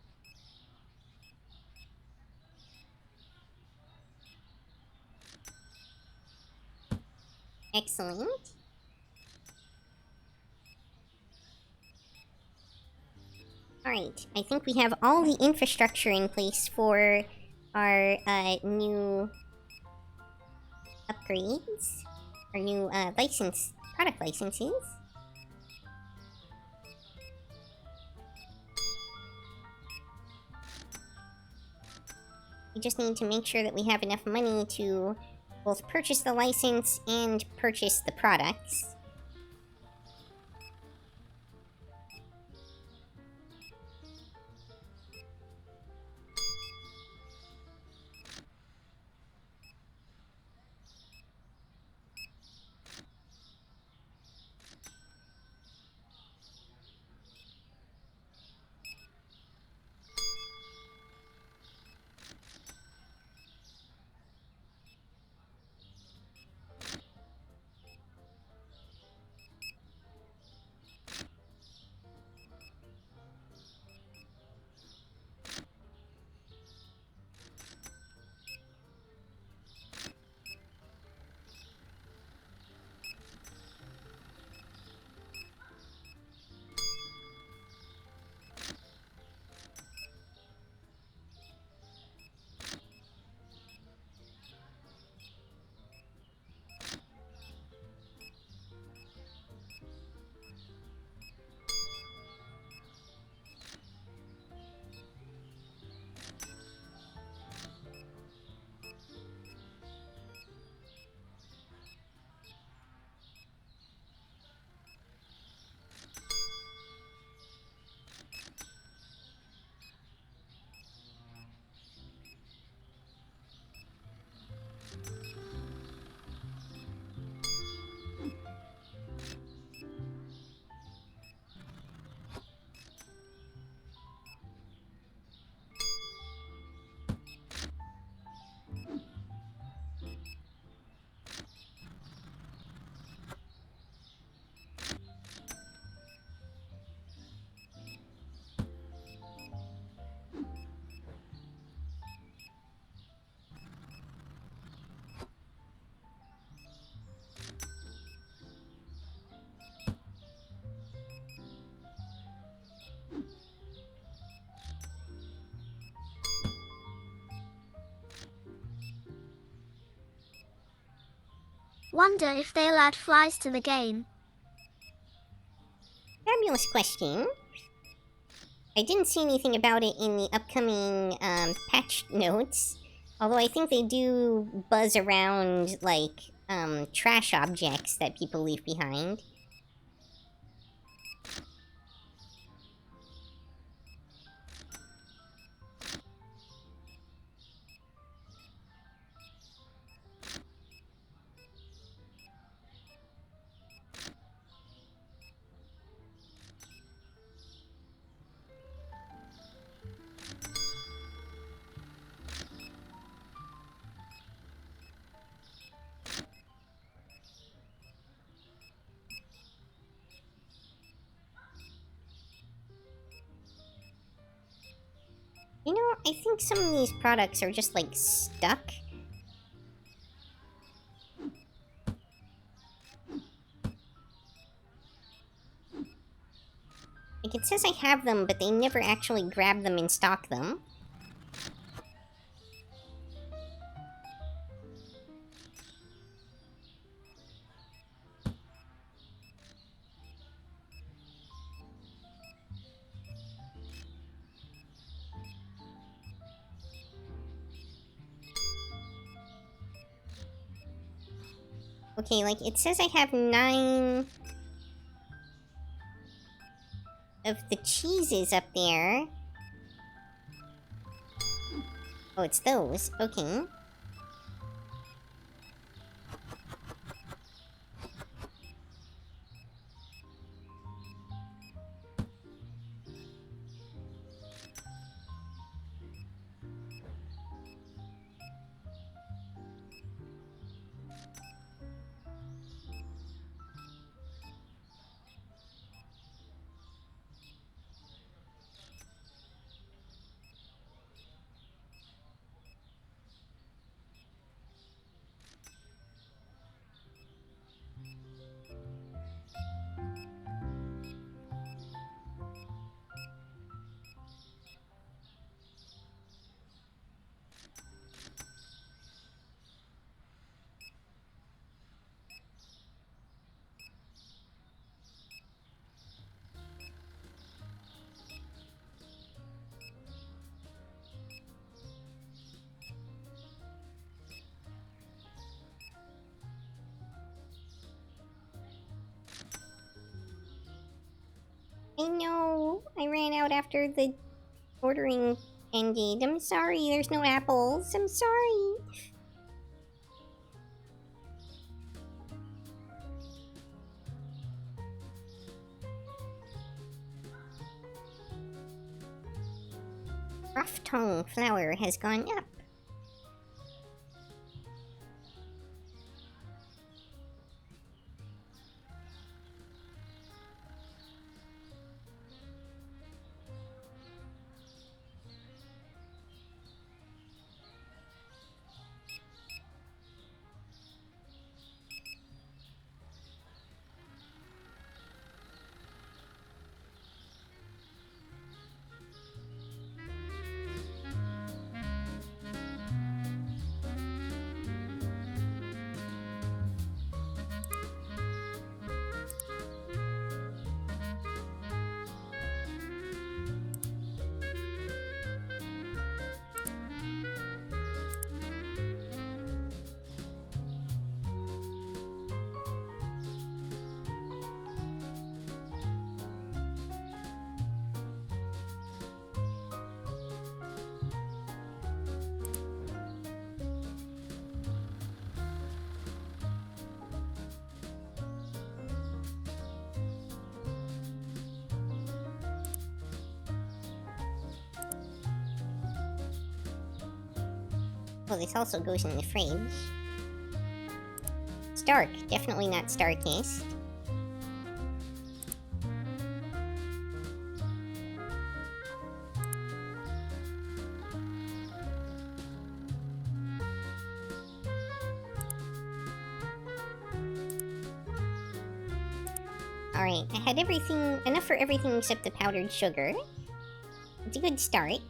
Excellent. Alright, I think we have all the infrastructure in place for our new upgrades, our new product licenses. We just need to make sure that we have enough money to both purchase the license and purchase the products. Wonder if they'll add flies to the game. Fabulous question. I didn't see anything about it in the upcoming patch notes, although I think they do buzz around, like, trash objects that people leave behind. You know, I think some of these products are just, like, stuck. Like, it says I have them, but they never actually grab them and stock them. Okay, like, it says I have 9 of the cheeses up there. Oh, it's those. Okay. I know. I ran out after the ordering ended. I'm sorry, there's no apples. I'm sorry. Rough tongue flour has gone up. Well, this also goes in the fridge. It's dark. Definitely not Starkist. Alright, I had everything, enough for everything except the powdered sugar. It's a good start.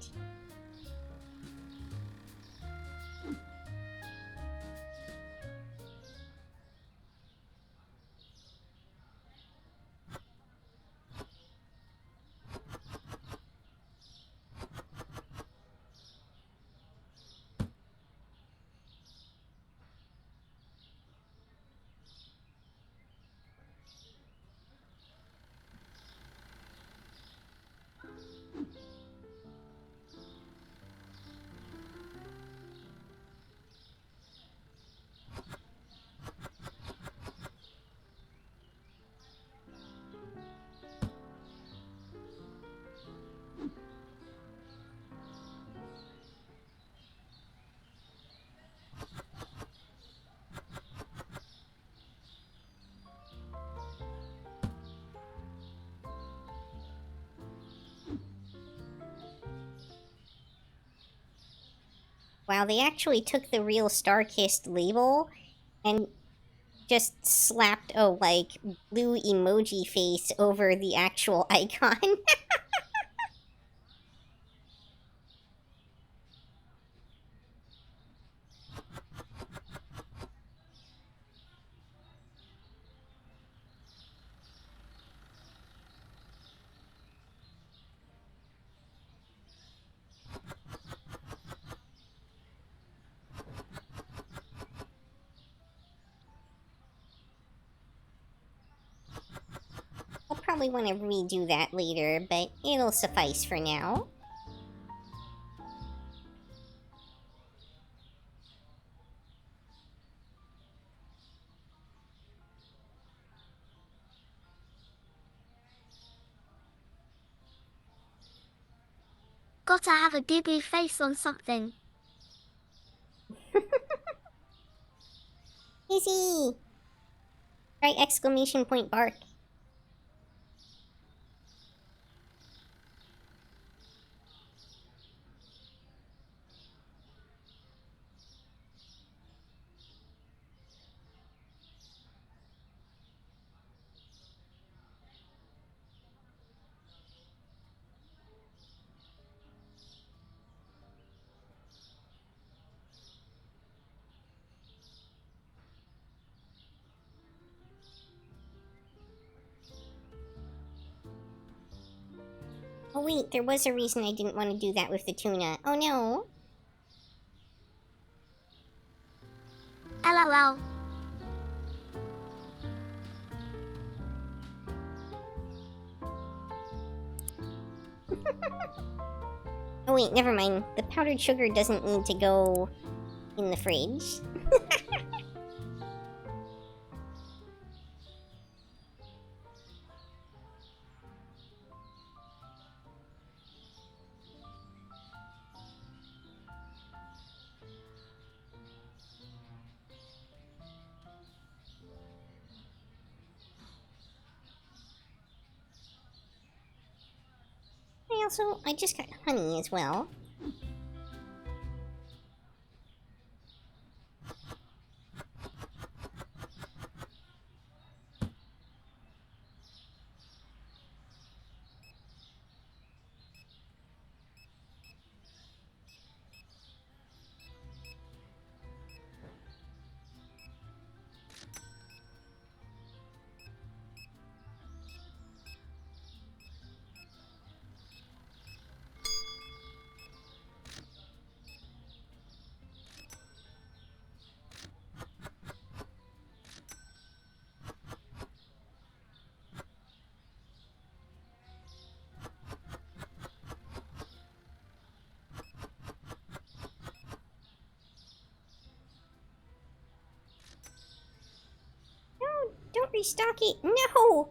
Wow, they actually took the real Starkist label and just slapped a, like, blue emoji face over the actual icon. I'll probably want to redo that later, but it'll suffice for now. Gotta have a giggly face on something. Easy! Try exclamation point bark. Oh wait, there was a reason I didn't want to do that with the tuna. Oh no! LOL. Oh wait, never mind. The powdered sugar doesn't need to go in the fridge. I just got honey as well. No, don't restock it. No!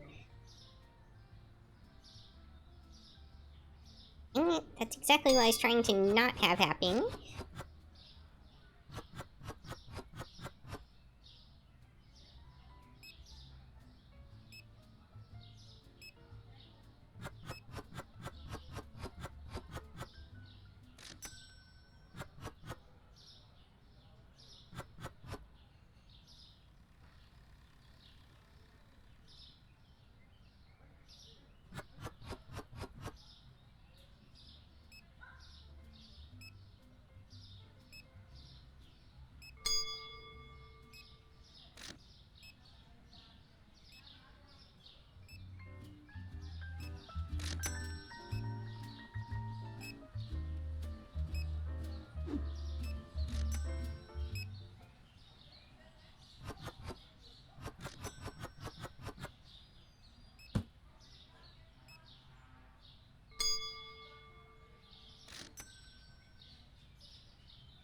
Dang it, that's exactly what I was trying to not have happen.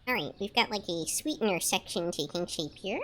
Alright, we've got like a sweetener section taking shape here.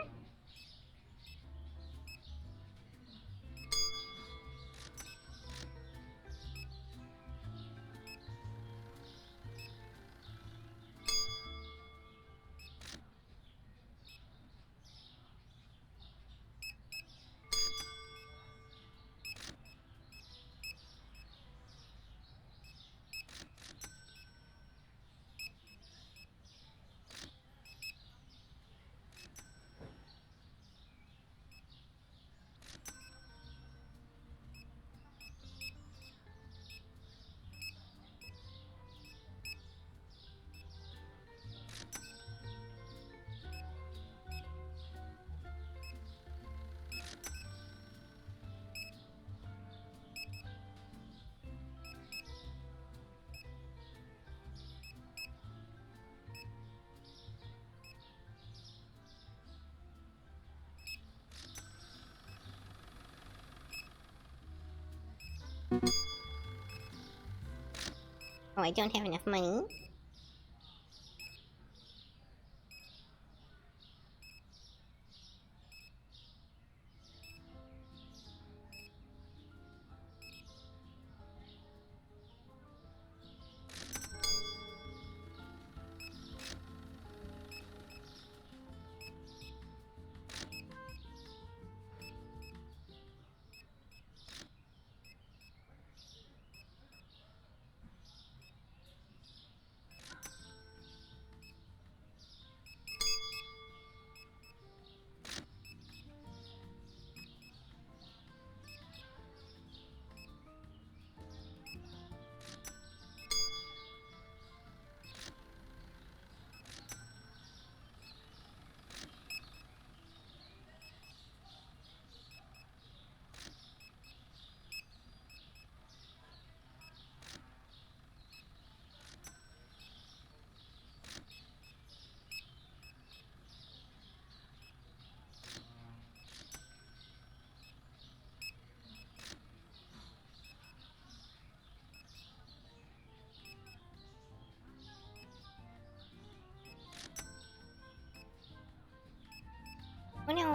Oh, I don't have enough money.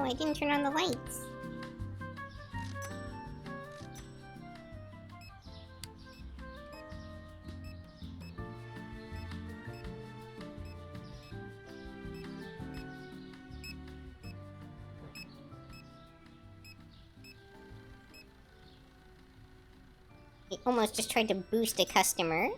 no, I didn't turn on the lights. I almost just tried to boost a customer.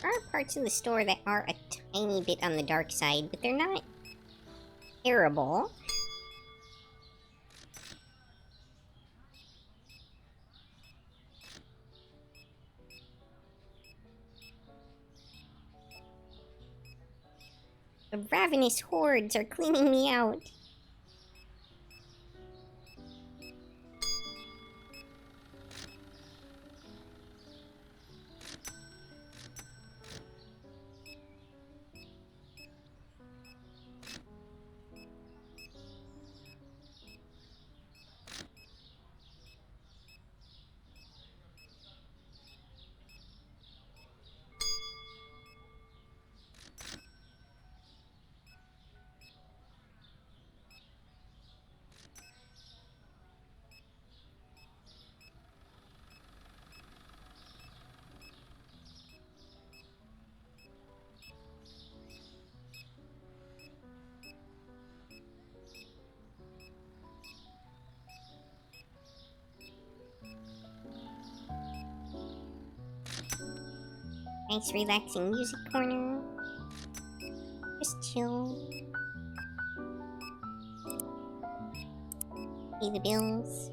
There are parts of the store that are a tiny bit on the dark side, but they're not terrible. The ravenous hordes are cleaning me out. Nice relaxing music corner. Just chill. Pay the bills.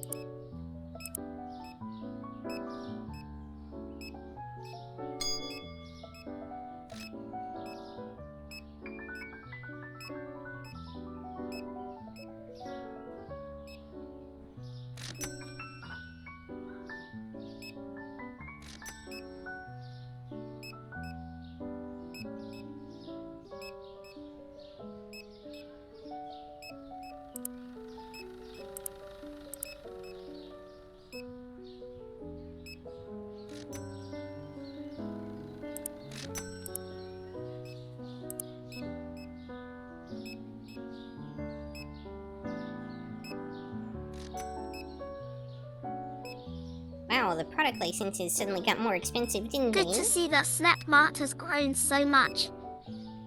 Wow, the product licenses suddenly got more expensive, didn't they? Good to see that Snapmart has grown so much.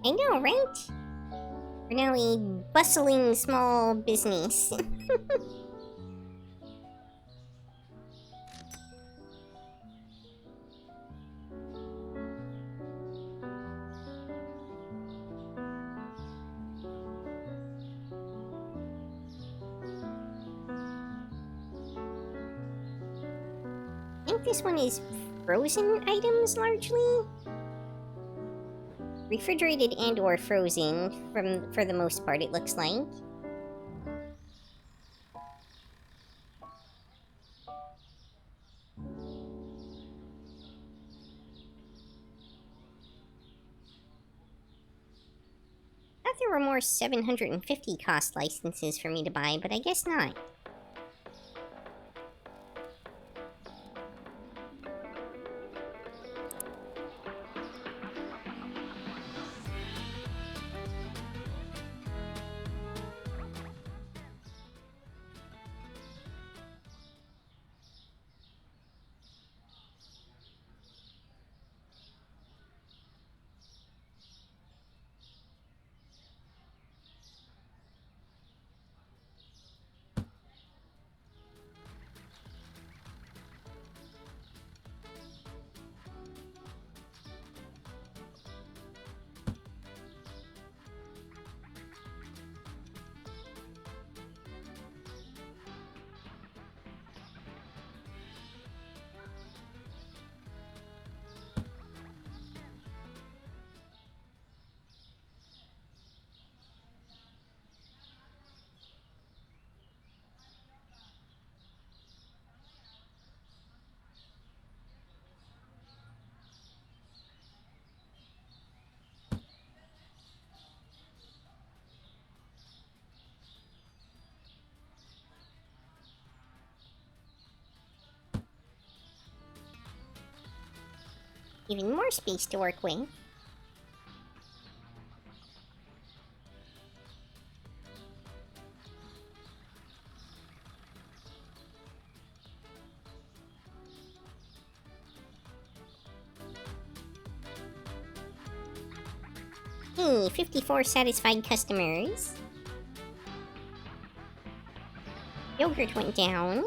I know, right? We're now a bustling small business. I think this one is frozen items, largely? Refrigerated and or frozen, for the most part, it looks like. there were more 750 cost licenses for me to buy, but I guess not. Even more space to work with. Hey, 54 satisfied customers. Yogurt went down.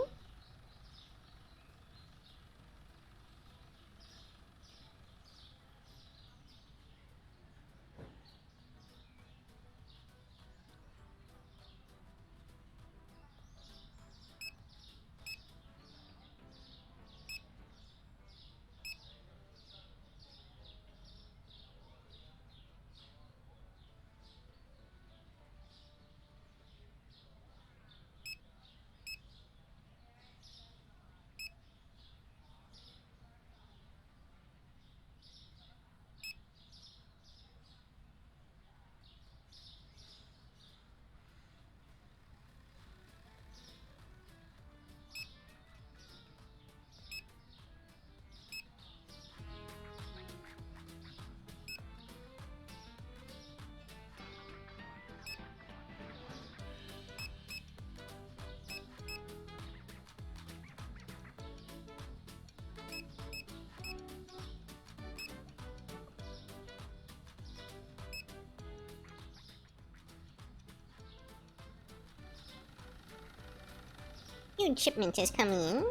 Huge shipment is coming.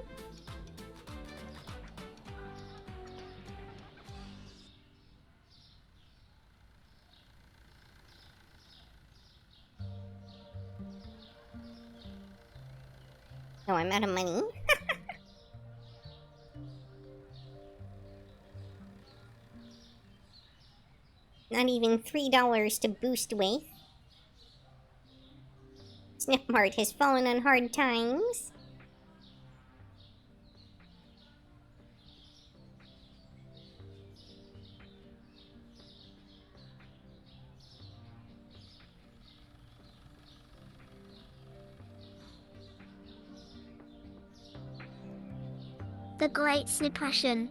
Oh, I'm out of money. Not even $3 to boost with. Snipmart has fallen on hard times. The Great Depression.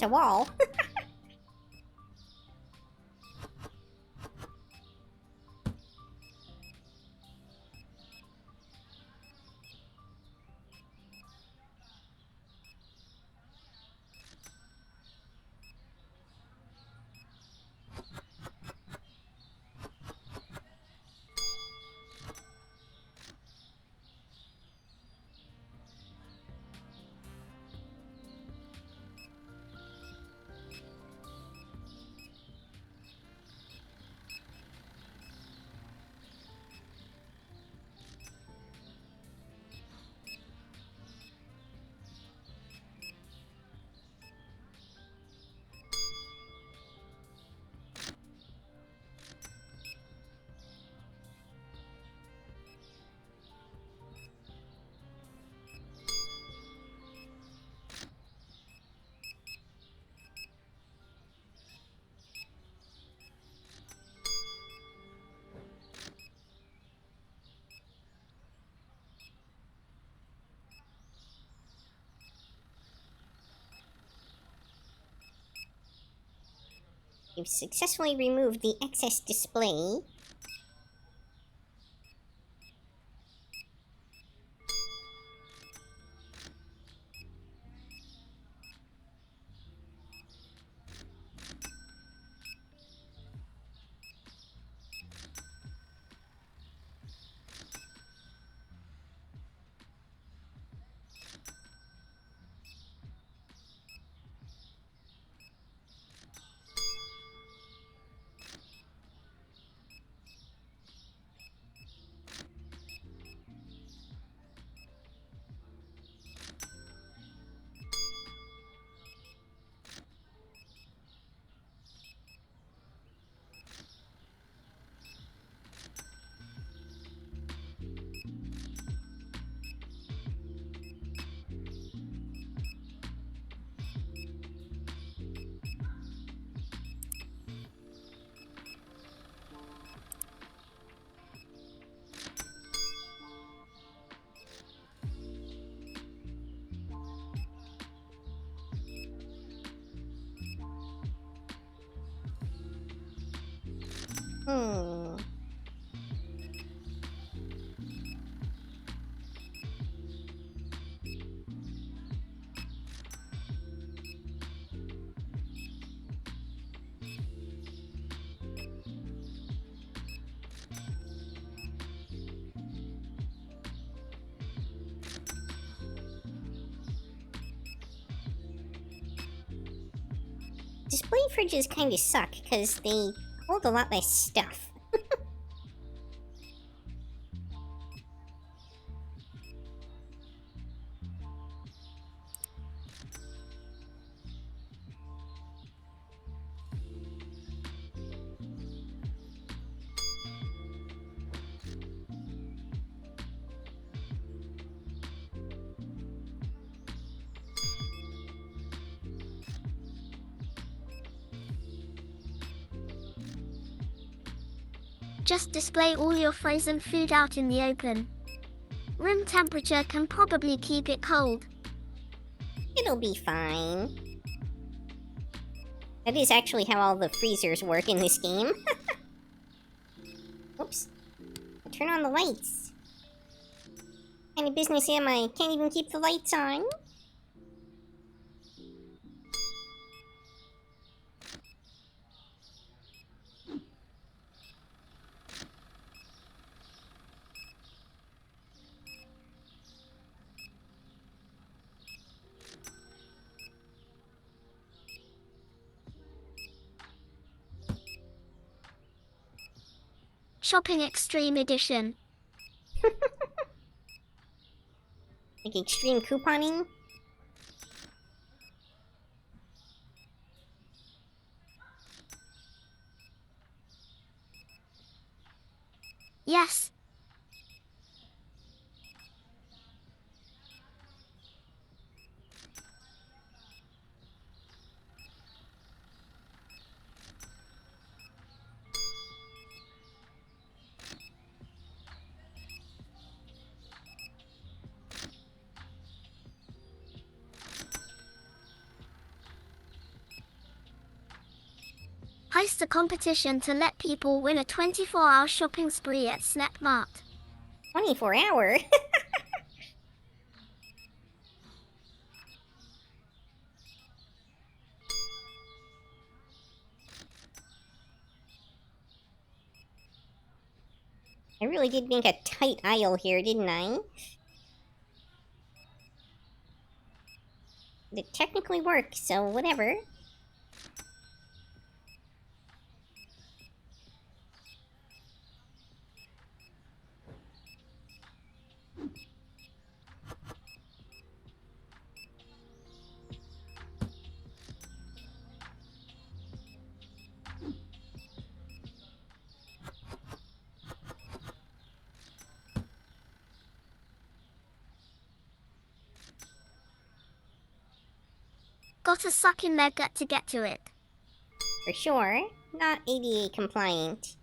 to wall. You've successfully removed the excess display. Hmm. Display fridges kinda suck, because they hold a lot less stuff. Just display all your frozen food out in the open. Room temperature can probably keep it cold. It'll be fine. That is actually how all the freezers work in this game. Oops. Turn on the lights. What kind of business am I? Can't even keep the lights on? Shopping Extreme Edition. Like extreme couponing? Yes. hosts a competition to let people win a 24-hour shopping spree at Snackmart. 24-hour? I really did make a tight aisle here, didn't I? It technically worked, so whatever. Gotta suck in their gut to get to it. For sure. Not ADA compliant.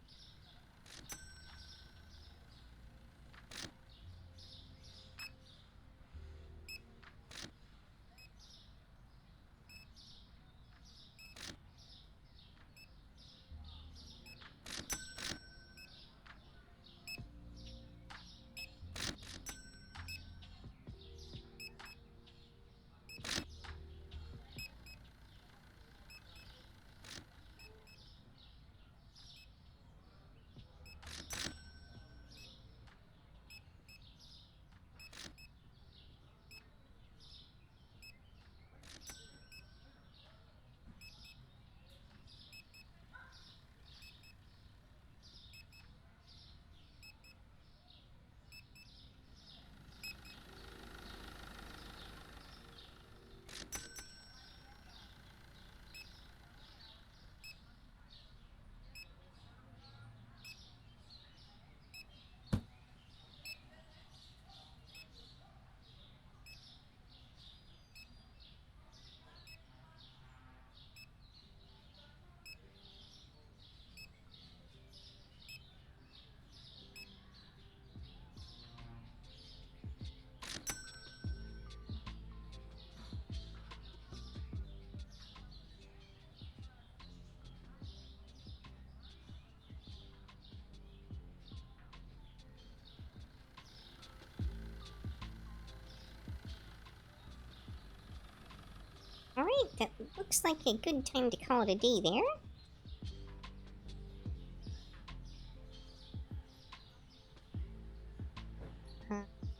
Alright, that looks like a good time to call it a day there.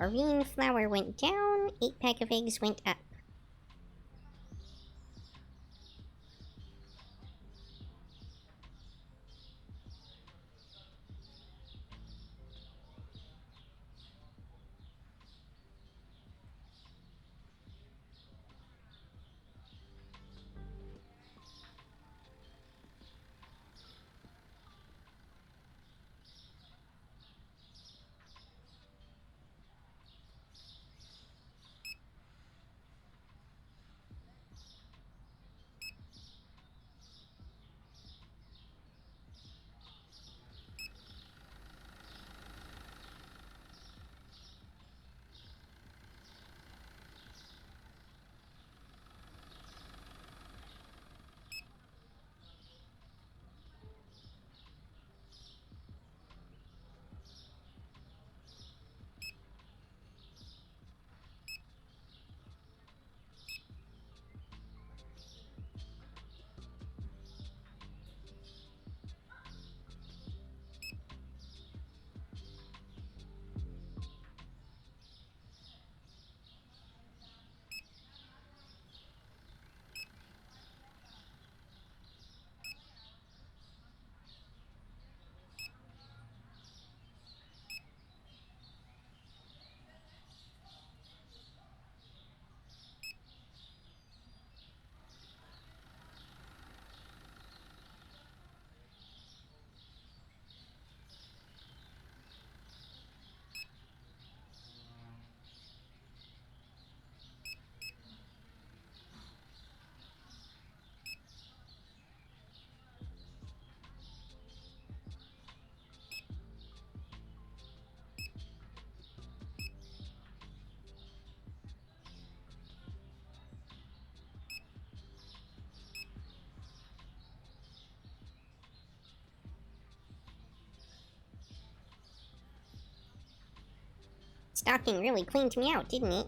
Arvine flour went down, 8-pack of eggs went up. Stalking really cleaned me out, didn't it?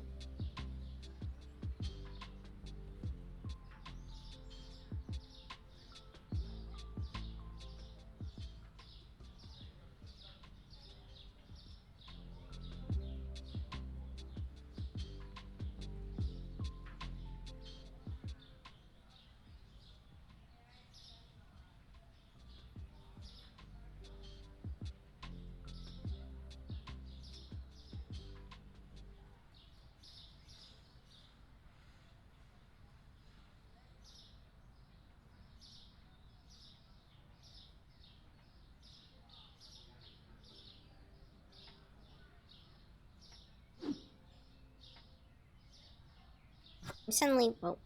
Suddenly, oh,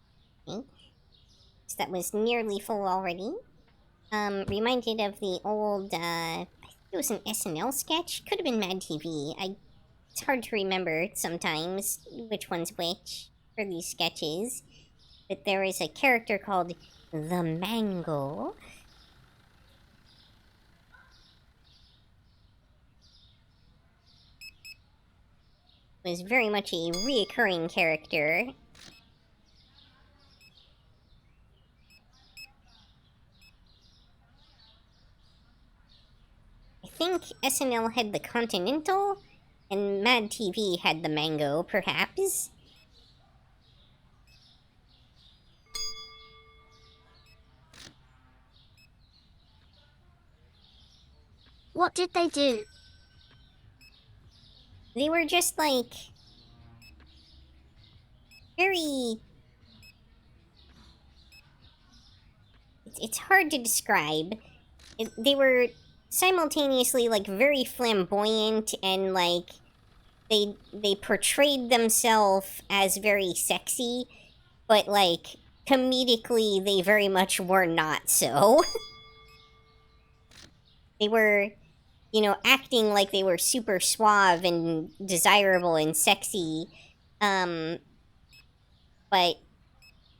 okay. So that was nearly full already. Reminded of the old, I think it was an SNL sketch. Could have been Mad TV. It's hard to remember sometimes which one's which for these sketches. But there is a character called the Mango. It was very much a reoccurring character. I think SNL had the Continental, and Mad TV had the Mango, perhaps. What did they do? They were just like very. It's hard to describe. They were simultaneously like very flamboyant and like they portrayed themselves as very sexy, but like comedically they very much were not so. They were, acting like they were super suave and desirable and sexy, um, but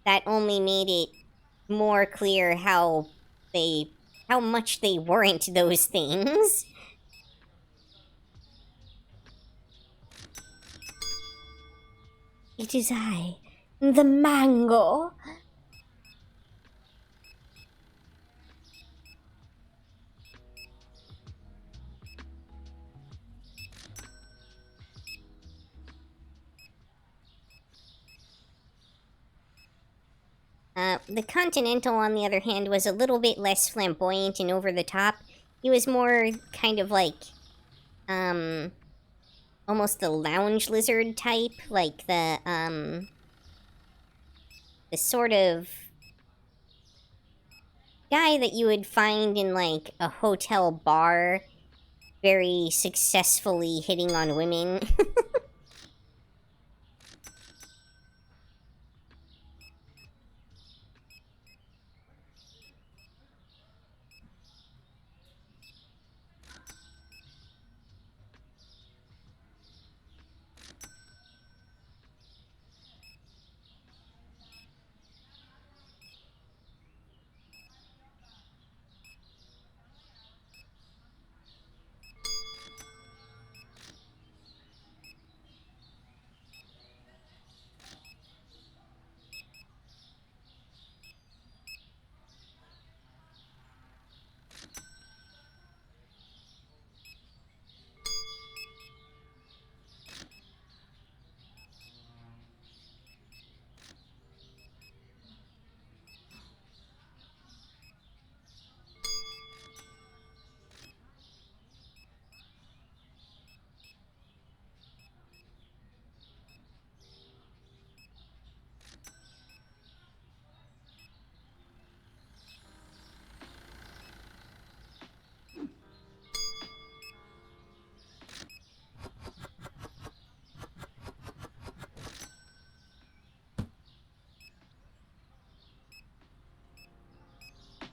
that only made it more clear how much they weren't those things. It is I, the Mango. The Continental, on the other hand, was a little bit less flamboyant and over the top. He was more kind of like, um, almost the lounge lizard type, like the sort of guy that you would find in like a hotel bar, very successfully hitting on women.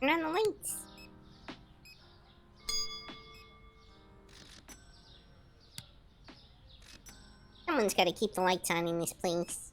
Turn on the lights. Someone's got to keep the lights on in this place.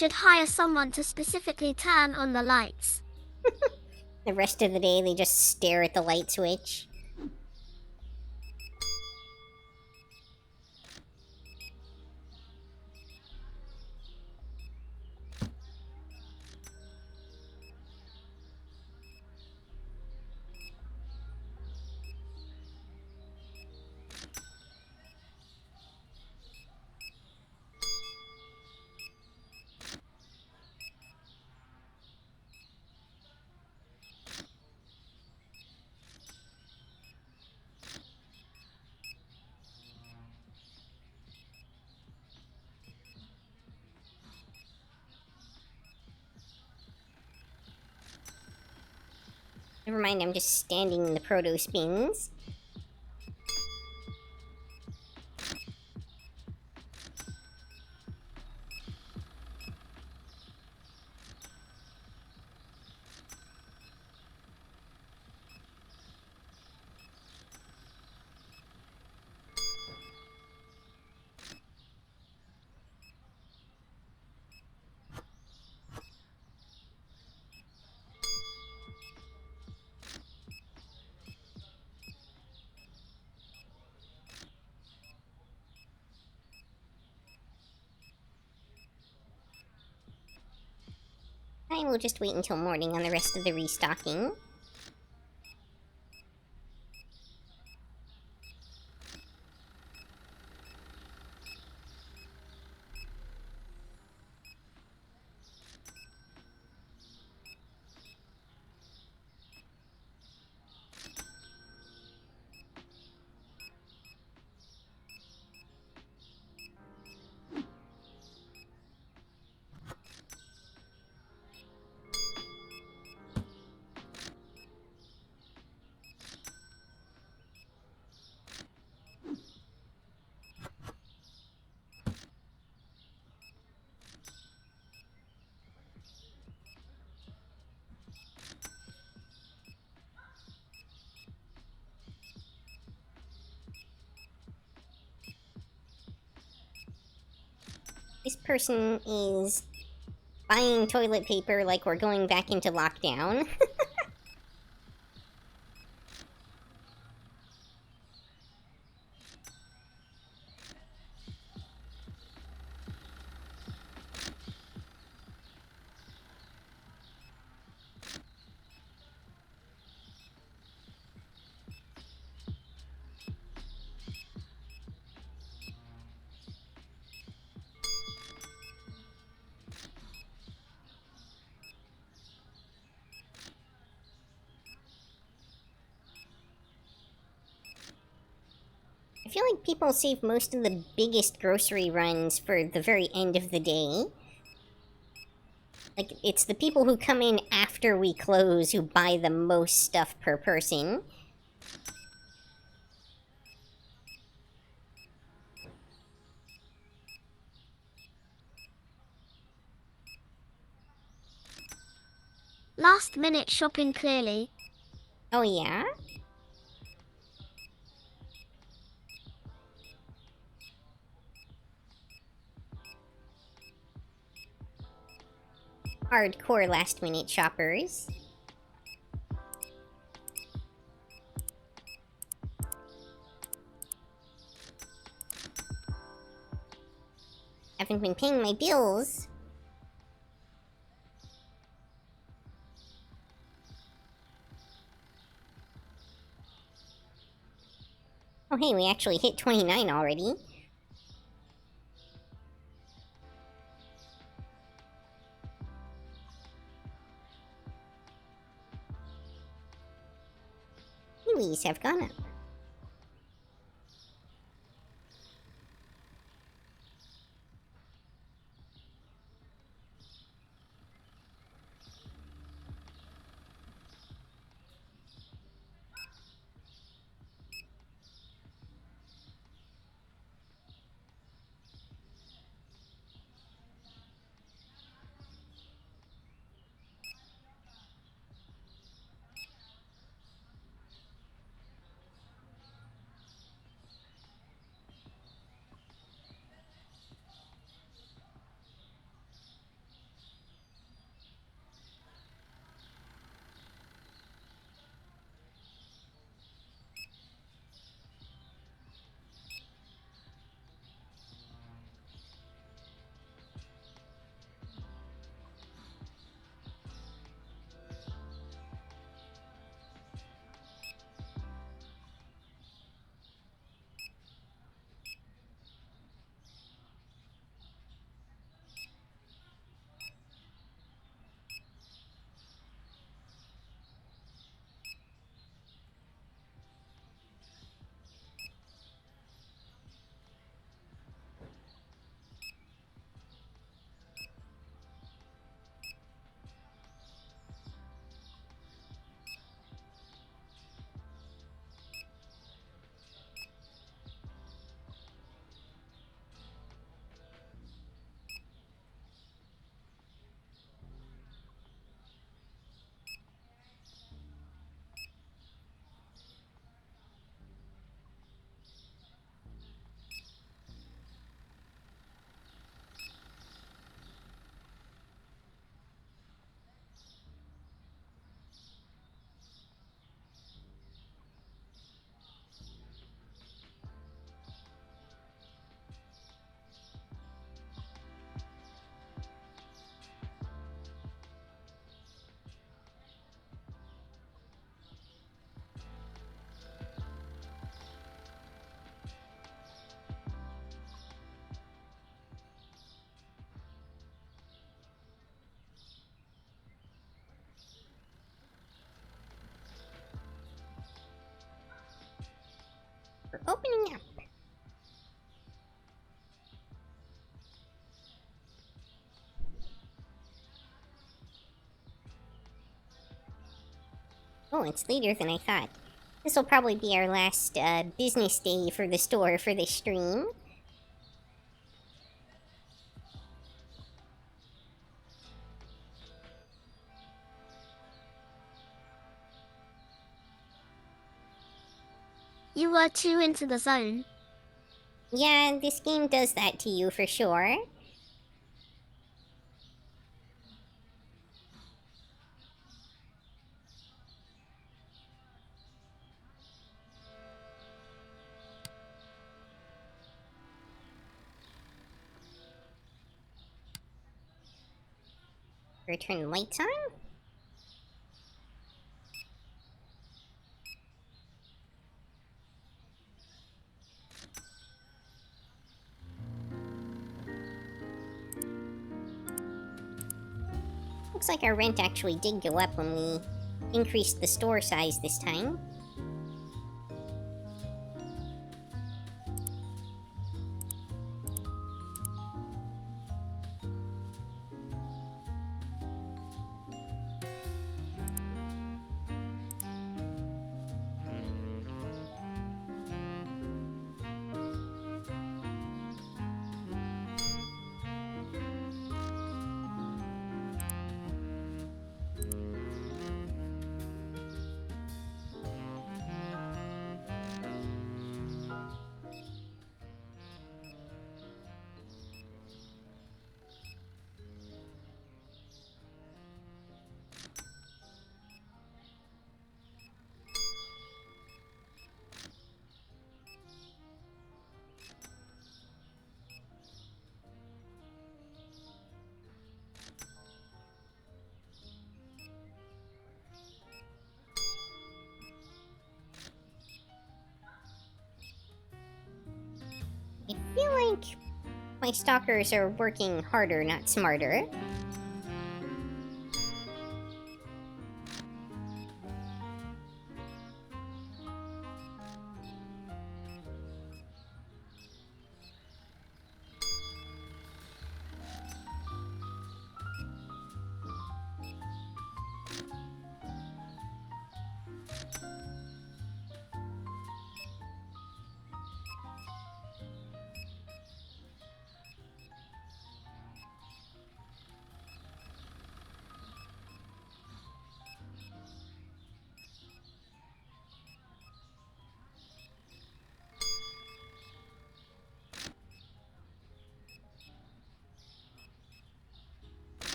should hire someone to specifically turn on the lights. The rest of the day, they just stare at the light switch. Never mind, I'm just standing in the produce bins. I will just wait until morning on the rest of the restocking. This person is buying toilet paper like we're going back into lockdown. I feel like people save most of the biggest grocery runs for the very end of the day. Like, it's the people who come in after we close who buy the most stuff per person. Last minute shopping clearly. Oh yeah? Hardcore last-minute shoppers. Haven't been paying my bills. Oh hey, we actually hit 29 already. Kiwis have gone up. Oh, it's later than I thought. This will probably be our last business day for the store for this stream. You were too into the zone. Yeah, this game does that to you for sure. Turn the lights on? Looks like our rent actually did go up when we increased the store size this time. I feel like my stalkers are working harder, not smarter.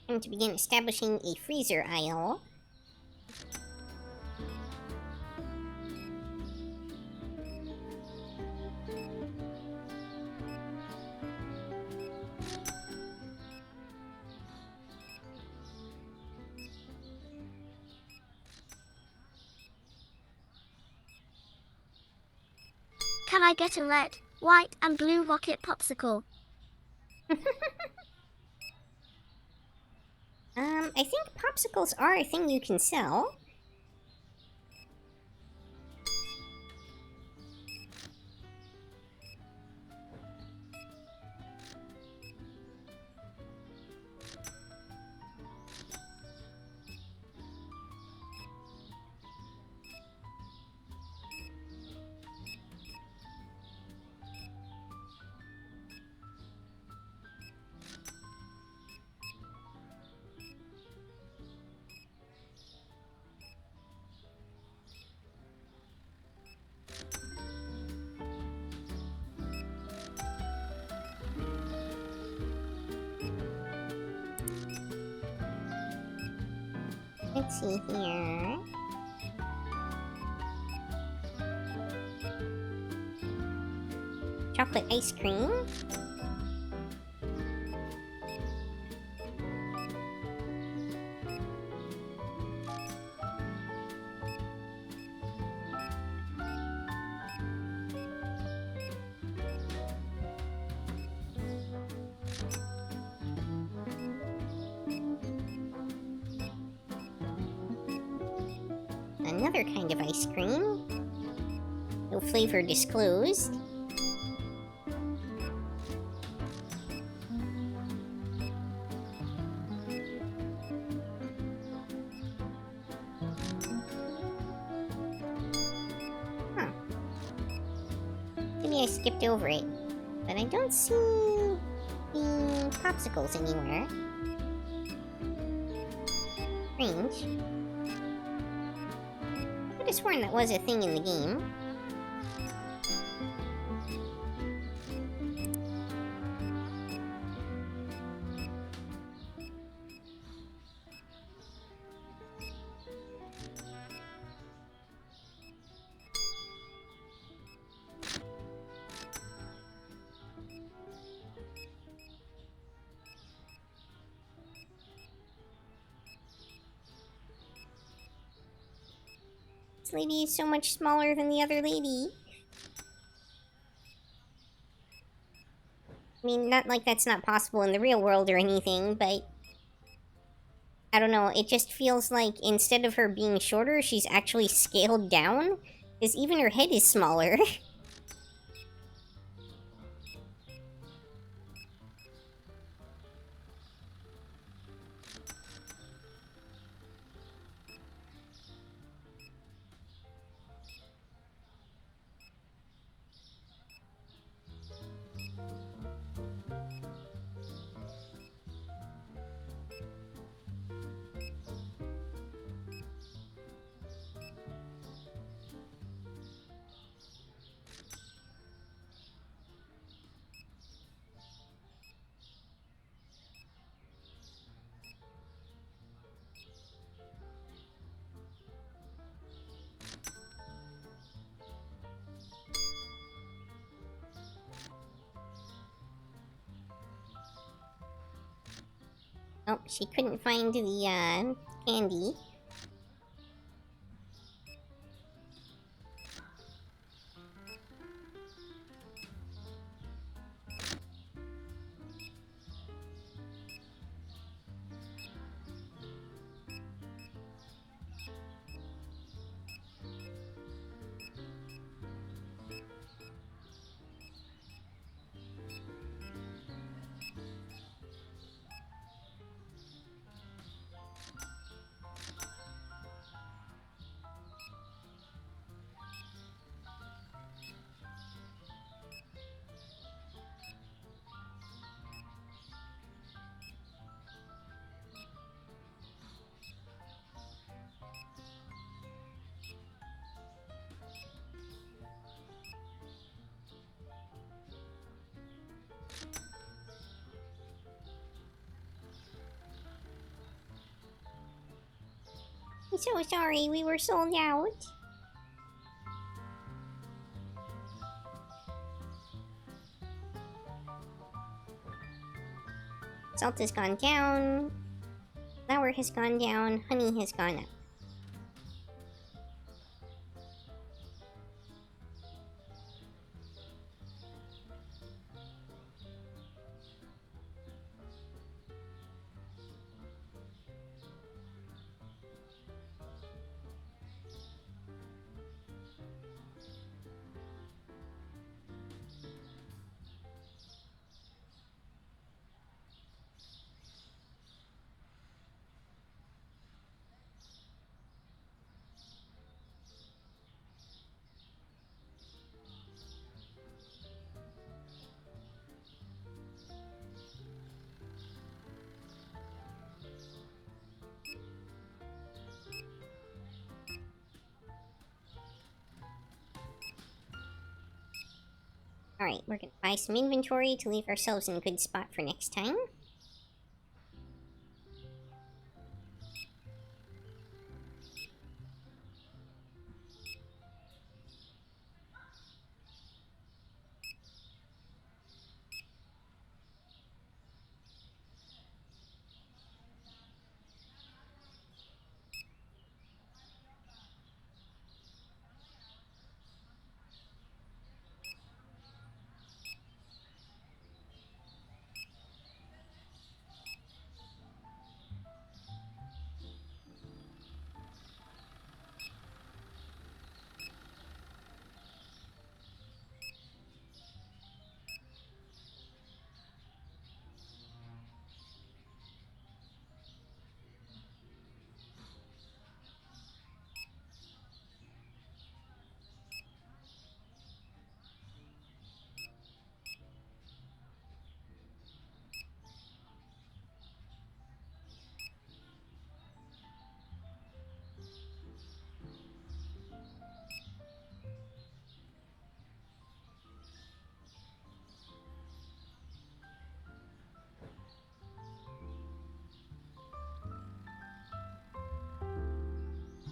Time to begin establishing a freezer aisle. Can I get a red, white, and blue rocket popsicle? I think popsicles are a thing you can sell. Let's see here. Chocolate ice cream. Another kind of ice cream. No flavor disclosed. Huh. Maybe I skipped over it. But I don't see the popsicles anywhere. Strange. I could have sworn that was a thing in the game. This lady is so much smaller than the other lady. I mean, not like that's not possible in the real world or anything, but I don't know, it just feels like instead of her being shorter, she's actually scaled down, because even her head is smaller. Oh, she couldn't find the, candy. I'm so sorry, we were sold out. Salt has gone down. Flour has gone down. Honey has gone up. Alright, we're gonna buy some inventory to leave ourselves in a good spot for next time.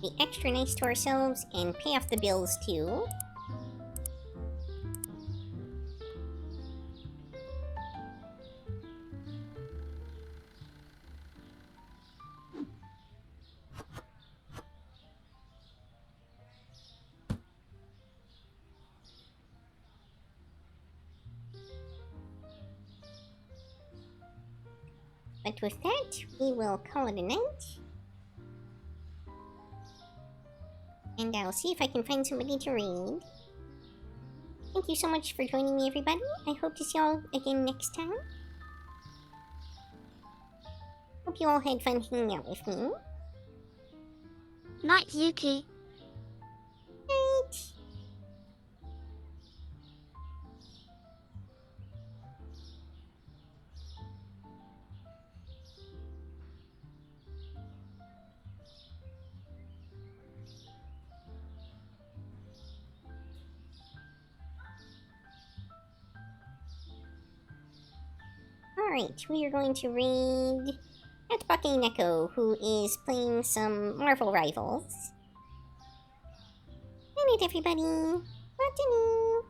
Be extra nice to ourselves and pay off the bills too. But with that, we will call it a night. And I'll see if I can find somebody to raid. Thank you so much for joining me, everybody. I hope to see you all again next time. Hope you all had fun hanging out with me. Night, Yuki. Night! Alright, we are going to raid Atbake Neko, who is playing some Marvel Rivals. Good night, everybody. Watanu!